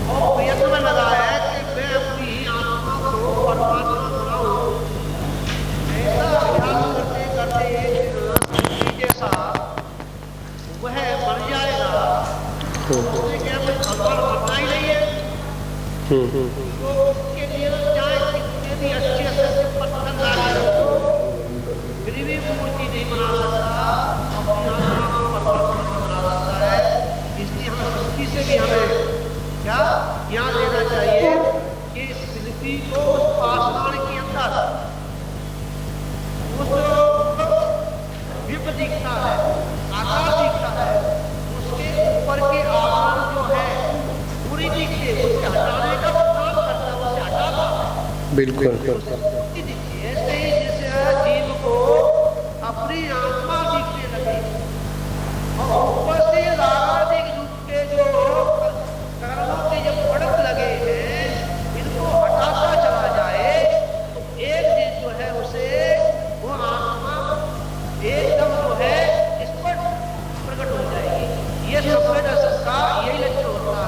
और प्रयत्न में लगा है कि मैं अपनी आत्मा को परमात्मा बनाऊं। ऐसा अभ्यास करते करते जैसा वह बन जाएगा तो उसने क्या भगवान बनना ही नहीं है। तो उसके लिए चाहे कितने भी अच्छे से पत्थर डाले फिर भी मूर्ति नहीं बना सकता, अपनी आत्मा को परमात्मा बना सकता है। इसलिए हमें सृष्टि से भी हमें क्या ज्ञान लेना चाहिए कि शिल्पी को उस पाषाण के अंदर उस विप दिखता है, आकार दिखता है, उसके ऊपर के आवरण जो है पूरी दिखते, उसके हटाने का काम करता है, उसे हटाता है। बिल्कुल ऐसे ही जैसे जीव को अपनी आत्मा दिखने लगे और ऊपर से रागादिक रूप के जो कर्मों के जो भड़क लगे हैं इनको हटाता चला जाए तो एक दिन जो है उसे वो आत्मा एकदम जो है स्पष्ट प्रकट हो जाएगी। ये समय दर्शन का यही लक्ष्य होता है।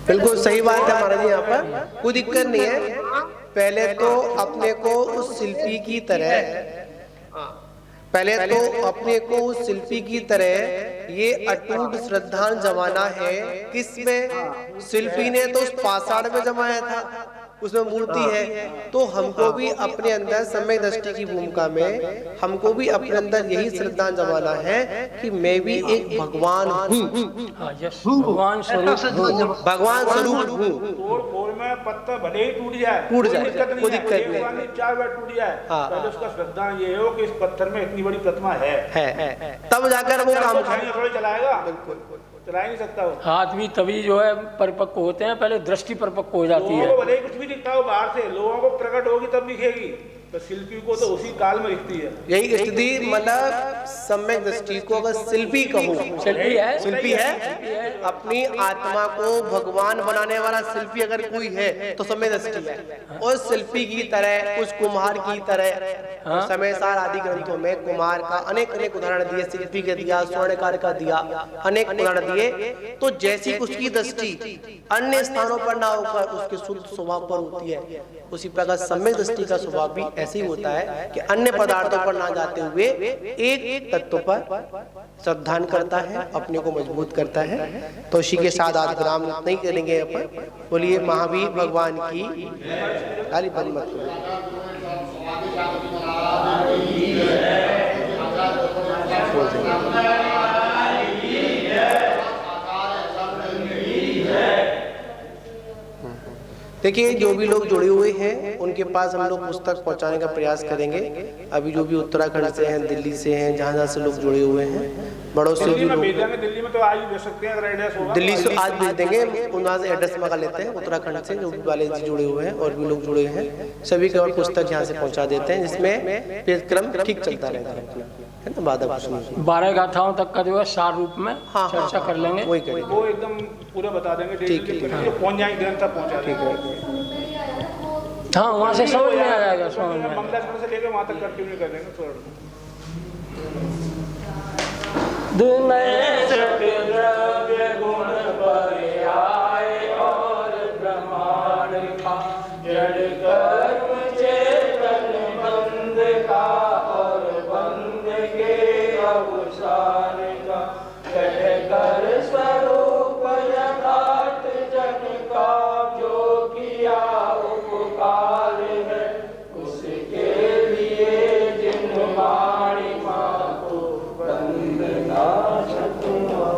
बिल्कुल सही बात है महाराज जी। यहाँ पर कोई दिक्कत नहीं है। पहले तो अपने को उस शिल्पी की तरह ये अटूट श्रद्धा जमाना है। किसमें? शिल्पी ने तो उस पाषाण में जमाया था, उसमें मूर्ति है। तो हमको भी अपने अंदर समय दृष्टि की भूमिका में हमको भी अपने अंदर यही श्रद्धा जमाना है कि मैं भी एक भगवान हूँ, भगवान स्वरूप हूँ। तोड़ फोड़ में पत्थर भले ही टूट जाए कोई दिक्कत नहीं, 4 बार टूट जाए, पहले उसका श्रद्धा ये हो कि इस पत्थर में इतनी बड़ी प्रतिमा है, तब जाकर वो काम थोड़ी चलाएगा। बिल्कुल चला ही नहीं सकता वो। आदमी तभी जो है परिपक्व होते हैं, पहले दृष्टि परिपक्व हो जाती है। लोगों को भले ही कुछ भी दिखता हो बाहर से, लोगों को प्रकट होगी तब दिखेगी, तो शिल्पी को तो उसी काल में दिखती है। यही स्थिति मतलब सम्यक दृष्टि को अगर शिल्पी कहूँ, शिल्पी है अपनी आत्मा को भगवान बनाने वाला शिल्पी अगर कोई है तो सम्यक दृष्टि है। और शिल्पी की तरह, कुछ कुम्हार की तरह समय सार आदि ग्रंथों में कुम्हार का अनेक उदाहरण दिए, शिल्पी के दिया, स्वर्णकार का दिया, अनेक उदाहरण दिए। तो जैसी उसकी दृष्टि अन्य स्थानों पर ना होकर उसके शुद्ध स्वभाव पर होती है, उसी प्रकार सम्यक दृष्टि का स्वभाव भी ऐसे ही होता है कि अन्य पदार्थों पर ना जाते हुए एक तत्व पर श्रद्धान करता है, अपने को मजबूत करता है। तो इसी के साथ आज विराम नहीं करेंगे अपन। बोलिए महावीर भगवान की खाली बंद मत देखिए, जो भी लोग जुड़े हुए हैं उनके पास हम लोग पुस्तक पहुंचाने का प्रयास करेंगे। अभी जो भी उत्तराखंड से हैं, दिल्ली से हैं, जहाँ से लोग जुड़े हुए हैं, बड़ों से भी लोग दिल्ली में तो आज भी भेज सकते हैं, अगर एड्रेस होगा दिल्ली से आज भेज देंगे। वहाँ से एड्रेस मंगा लेते हैं। उत्तराखंड से जो वाले जी जुड़े हुए हैं और भी लोग जुड़े हैं, सभी के पुस्तक यहाँ से पहुँचा देते हैं, जिसमें क्रम ठीक चलता रहेगा अपना, है ना। बाधा 12 गाथाओं तक का जो है सार रूप में चर्चा कर लेंगे, वही करेंगे, वो एकदम पूरा बता देंगे। ठीक है, पहुँच जाएंगे, ग्रंथ तक पहुँचा देंगे। हाँ, वहाँ से समझ में आ जाएगा, समझ में मंगलाचरण से लेकर वहाँ तक कंटिन्यू कर देंगे। द्रव्य गुण पर्याय और ब्रह्मांड का जड़ कर्म चेतन बंध का और बंध के अवसान का घट कर स्वरूप यथार्थ जन का जो किया उपकार है, उसके लिए जिन वाणी माँ को वंदना सतुआ।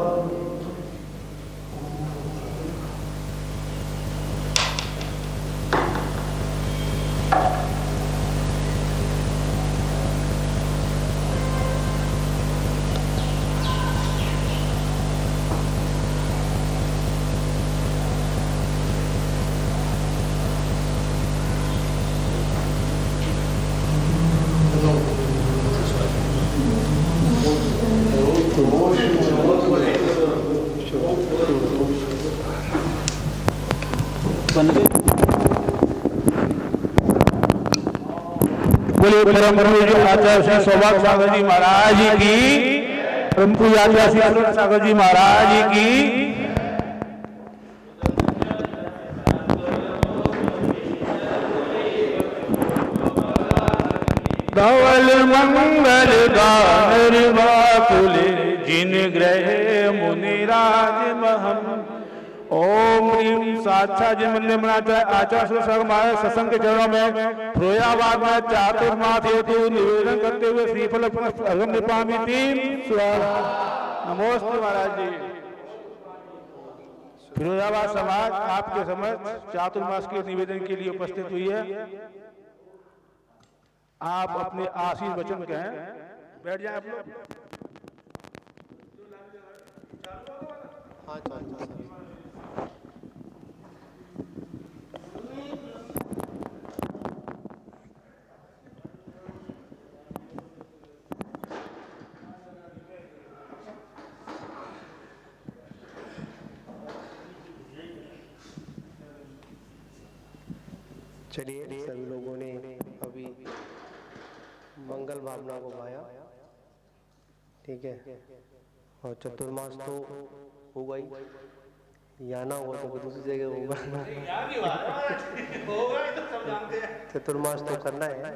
बोलिए परम पूज्य आचार्य श्री सौभाग्य सागर जी महाराज की, परम पूज्य आचार्य श्री अरुण सागर जी महाराज की। धवल मंगल गान बाकुले जिन ग्रह मुनिराज महम। ओम ह्रीम साक्षात जिन मंदिर बनाते आचार्य श्री महाराज सत्संग के चरणों में प्रोयावाद में चातुर्मास हेतु निवेदन करते हुए श्रीफल अगम निपामी तीन नमोस्तु महाराज जी। फिरोजाबाद समाज आपके समक्ष चातुर्मास के निवेदन के लिए उपस्थित हुई है। आप अपने आशीष वचन कहें, बैठ जाएं आप लोग। चलिए, सभी लोगों ने अभी मंगल भावना को गाया, ठीक है। और चतुर्मास तो होगा ही, या ना होगा तो दूसरी जगह होगा। चतुर्मास तो करना है,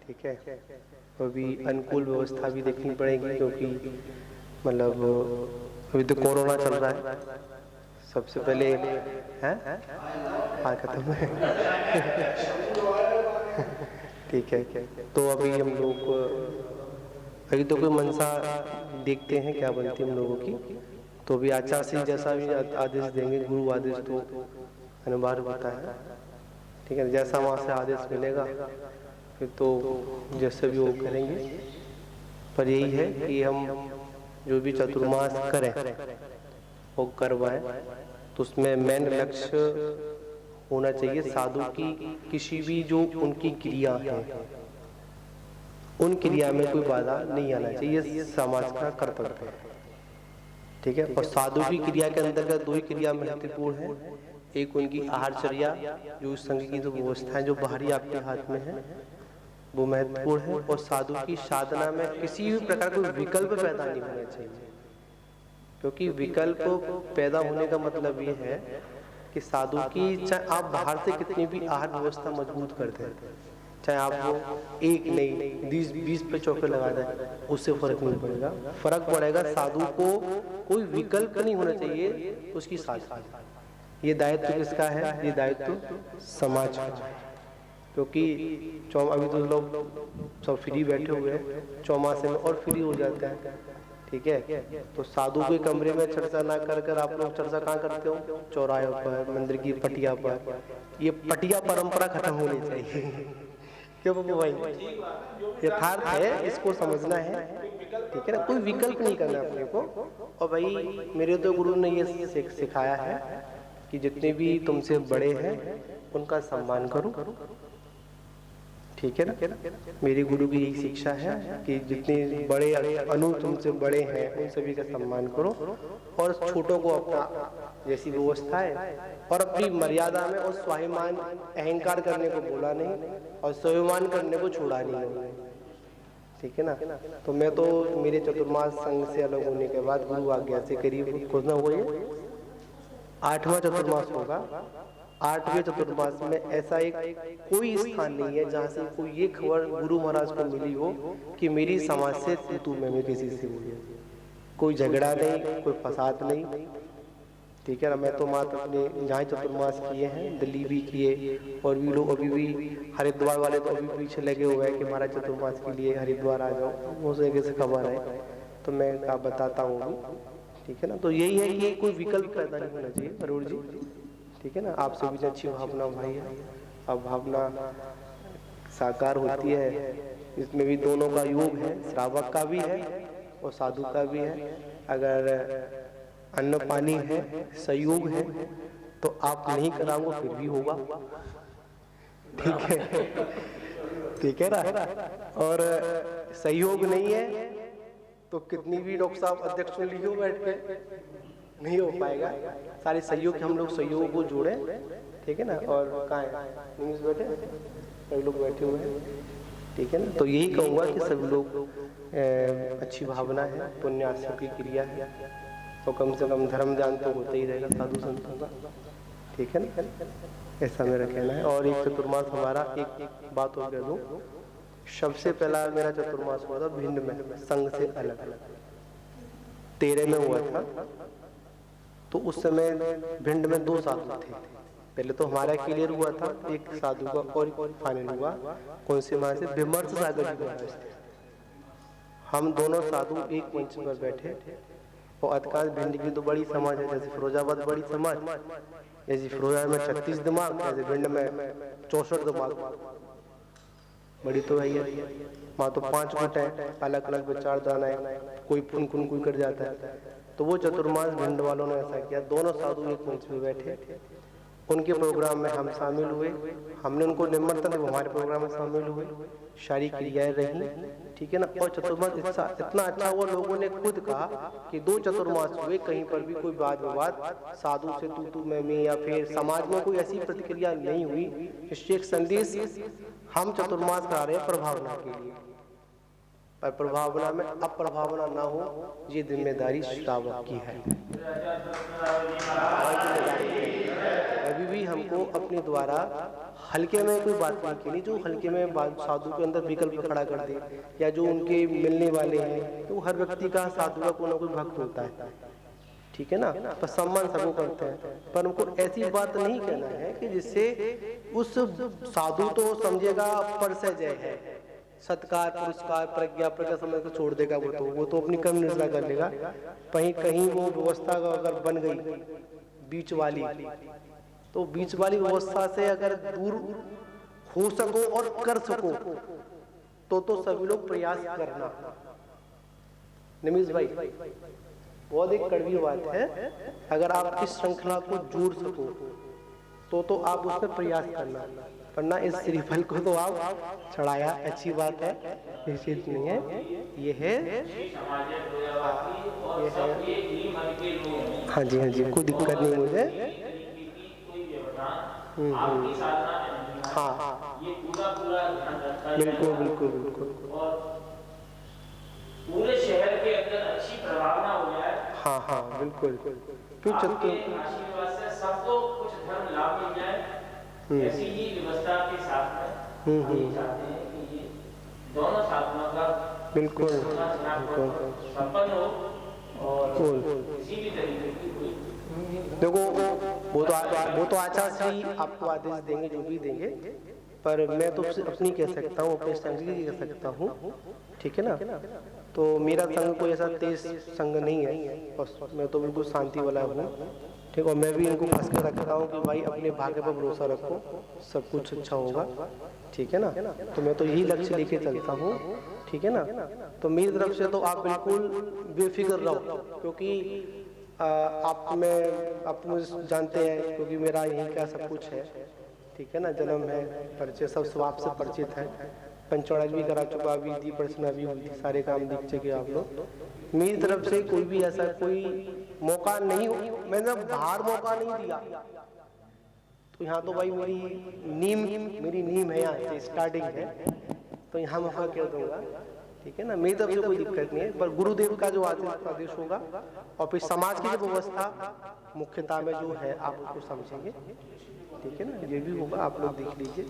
ठीक है। अभी अनुकूल व्यवस्था भी देखनी पड़ेगी, क्योंकि मतलब अभी तो कोरोना चल रहा है। सबसे पहले है खत्म है। ठीक है, तो अभी हम लोग अभी तो कोई मनसा देखते हैं क्या बनती है हम लोगों की। तो अभी आचार्य श्री जैसा भी आदेश देंगे, गुरु आदेश तो अनिवार्य होता है, ठीक है। जैसा वहाँ से आदेश मिलेगा फिर तो जैसे भी वो करेंगे। पर यही है कि हम जो भी चतुर्मास करें वो करवाएं, तो उसमें मेन लक्ष्य होना चाहिए साधु की किसी भी जो उनकी क्रिया है उन क्रिया में कोई बाधा नहीं आना चाहिए। ये समाज का कर्तव्य है, ठीक है। और साधु की क्रिया के अंतर्गत दो ही क्रिया महत्वपूर्ण है। एक उनकी आहारचर्या, जो संघ की जो व्यवस्थाएं जो बाहरी आपके हाथ में है वो महत्वपूर्ण है। और साधु की साधना में किसी भी प्रकार कोई विकल्प पैदा नहीं होना चाहिए, क्योंकि विकल्प पैदा होने का मतलब ये है कि साधु की चाहे आप बाहर से कितनी भी आहार व्यवस्था मजबूत करते हैं, चाहे आप वो एक नहीं 20 पे चौके लगा दें, उससे फर्क नहीं पड़ेगा। फर्क पड़ेगा साधु को कोई विकल्प नहीं होना चाहिए उसकी साधना। ये दायित्व किसका है? ये दायित्व समाज का। क्योंकि अभी तो लोग सब फ्री बैठे हुए हैं, चौमासे में और फ्री हो जाता है, ठीक है। तो साधु के कमरे में चर्चा ना कर आप लोग चर्चा कहाँ करते हो? चौराहे पर, मंदिर की पटिया पर। ये पटिया परंपरा खत्म होनी चाहिए। क्यों बब्बू भाई? यथार्थ है, इसको समझना है, ठीक है ना। कोई विकल्प नहीं करना अपने को। और भाई मेरे तो गुरु ने ये सिखाया है कि जितने भी तुमसे बड़े हैं उनका सम्मान करो, ठीक है ना। मेरे गुरु की यही शिक्षा है कि जितने बड़े अनु तुमसे बड़े हैं उन सभी का सम्मान करो, और छोटों को अपना जैसी व्यवस्था है और अपनी मर्यादा में, और स्वाभिमान अहंकार करने को बोला नहीं और स्वाभिमान करने को छोड़ा नहीं, ठीक है ना। तो मैं तो मेरे चतुर्मास संघ से अलग होने के बाद गुरु आज्ञा से करीब खोजना हुआ 8वां चतुर्मास होगा। 8वें चतुर्मास में ऐसा एक कोई स्थान नहीं है जहाँ से कोई ये खबर गुरु महाराज को मिली हो कि मेरी समाज से तू मैं किसी से हुई है। कोई झगड़ा नहीं, कोई फसाद नहीं, ठीक है ना। मैं तो मात्र अपने जहाँ चतुर्मास किए हैं, दिल्ली भी किए, और भी लोग अभी भी हरिद्वार वाले तो अभी पीछे लगे हुए हैं कि हमारा चतुर्मास के लिए हरिद्वार आ जाओ, वो जगह से खबर है तो मैं आप बताता हूँ, ठीक है ना। तो यही है कि कोई विकल्प पैदा नहीं होना चाहिए अरुण जी, ठीक है ना। आपसे भी अच्छी भावना भाई है, अब भावना साकार होती है, इसमें भी दोनों का योग है, श्रावक का भी है और साधु का भी है। अगर अन्न पानी है, सहयोग है, तो आप नहीं कराओगे फिर भी होगा, ठीक है, ठीक है ना। और सहयोग नहीं है तो कितनी भी डॉक्टर साहब अध्यक्ष में लिखो बैठ के नहीं हो पाएगा। सारे सहयोग हम लोग सहयोग को जोड़े, ठीक है ना। और कहाँ है न्यूज़ बैठे, कई लोग बैठे हुए हैं, ठीक है ना। तो यही कहूँगा कि सभी लोग अच्छी भावना है, पुण्य आश्रम की क्रिया है, तो कम से कम धर्म ज्ञान तो होता ही रहेगा साधु संतों का, ठीक है ना। ऐसा मेरा कहना है। और एक चतुर्मास हमारा, एक बात और कह दूँ, सबसे पहला मेरा चतुर्मास हुआ था भिंड में, संघ से अलग, 13 में हुआ था। तो उस समय भिंड में 2 साधु थे। पहले तो हमारा क्लियर हुआ था, एक साधु का और फाइनल हुआ। कौन से महाराज से? विमर्श सागर जी महाराज थे। हम दोनों साधु एक मंच पर बैठे, और अधिकांश भिंड की तो बड़ी समाज है, जैसे फिरोजाबाद बड़ी समाज, जैसे फिरोजाबाद में 36 दिमाग, जैसे भिंड में 64 दिमाग, बड़ी तो है। वहाँ तो 5 गुट है, अलग अलग विचारधारा है, कोई फुन कोई कर जाता है। तो वो चतुर्मास भिंड वालों ने ऐसा किया, दोनों साधु एक मंच में बैठे, उनके प्रोग्राम में हम शामिल हुए, हमने उनको निमंत्रण दिया, हमारे प्रोग्राम में शामिल हुए, सारी क्रियाएं रही, ठीक है ना। और चतुर्मास इतना अच्छा हुआ, लोगों ने खुद कहा कि 2 चतुर्मास हुए, कहीं पर भी कोई वाद विवाद, साधु से तू मैं, या फिर समाज में कोई ऐसी प्रतिक्रिया नहीं हुई। इससे एक संदेश, हम चतुर्मास करा रहे हैं प्रभावना के लिए, पर प्रभावना में अप्रभावना ना हो, ये जिम्मेदारी श्रावक की है। अभी भी हमको अपने द्वारा हल्के में कोई बात नहीं करनी, जो हल्के में साधु के अंदर विकल्प खड़ा कर दे, या जो उनके मिलने वाले हैं, तो हर व्यक्ति का साधु का कोई ना कोई भक्त होता है, ठीक है ना। तो सम्मान सबको करते हैं, पर उनको ऐसी बात नहीं कहना है कि जिससे उस साधु तो समझेगा पर से जय है, सत्कार पुरस्कार प्रज्ञा समझ को छोड़ देगा, वो तो अपनी कर्म निर्वाह कर लेगा। कहीं वो व्यवस्था अगर बन गई बीच वाली, तो बीच वाली व्यवस्था से अगर दूर हो सको और कर सको, तो सभी लोग प्रयास करना। निमिष भाई, बहुत एक कड़वी बात है, अगर आप इस श्रृंखला को जोड़ सको तो आप उसमें प्रयास करना, वरना इस श्रीफल को तो आप चढ़ाया, अच्छी बात है, निश्चित नहीं है, ये है, हाँ जी हाँ जी, कोई दिक्कत नहीं मुझे। हाँ बिल्कुल बिल्कुल बिल्कुल, पूरे शहर के अंदर अच्छी प्रभावना हो जाए। हाँ बिल्कुल, क्यों आशीर्वाद से सबको कुछ धर्म लाभ मिल जाए, ऐसी ही व्यवस्था के साथ में हम चाहते हैं कि ये दोनों साधनों का बिल्कुल संपन्न हो, और किसी भी तरीके की कोई देखो, वो तो आचार्य जी आपको आदेश देंगे, जो भी देंगे, पर मैं तो अपनी कह सकता हूँ, अपने संघ की कह सकता हूँ, ठीक है ना। तो मेरा संघ कोई ऐसा तेज संघ नहीं है, बस मैं तो बिल्कुल शांति वाला हूँ, ठीक। और मैं भी इनको फंस के रखता हूँ कि भाई अपने भाग्य पर भरोसा रखो, सब कुछ अच्छा होगा, ठीक है ना। तो मैं तो यही लक्ष्य लेके चलता हूँ, ठीक है ना। तो मेरी तरफ से तो आप बिल्कुल बेफिक्र रहो, क्योंकि आप मुझे जानते हैं, क्योंकि मेरा यही का सब कुछ है, ठीक है ना। जन्म है, परिचय सब स्वाप से परिचित है, पंचौड़ा भी करा चुका, अभी दीप अर्चना भी हुई, सारे काम दिख चुके आप लोग। मेरी तरफ से कोई भी ऐसा कोई मौका नहीं, मैंने बाहर मौका नहीं दिया, तो यहाँ तो भाई मेरी नीम है, यहाँ से स्टार्टिंग है, तो यहाँ मौका क्यों दूंगा, ठीक है ना। मेरी तरफ से कोई दिक्कत नहीं है, पर गुरुदेव का जो आदेश होगा, और फिर समाज की जो व्यवस्था मुख्यता में जो है आप उसको समझेंगे, ठीक है ना। ये भी होगा, आप लोग देख लीजिए।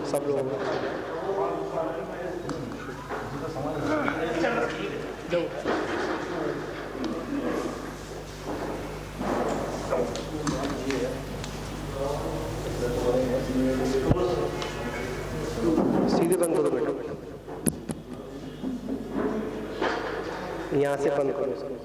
सब लोग सीधे बंद करो बेटा, यहाँ से बंद करो इसको।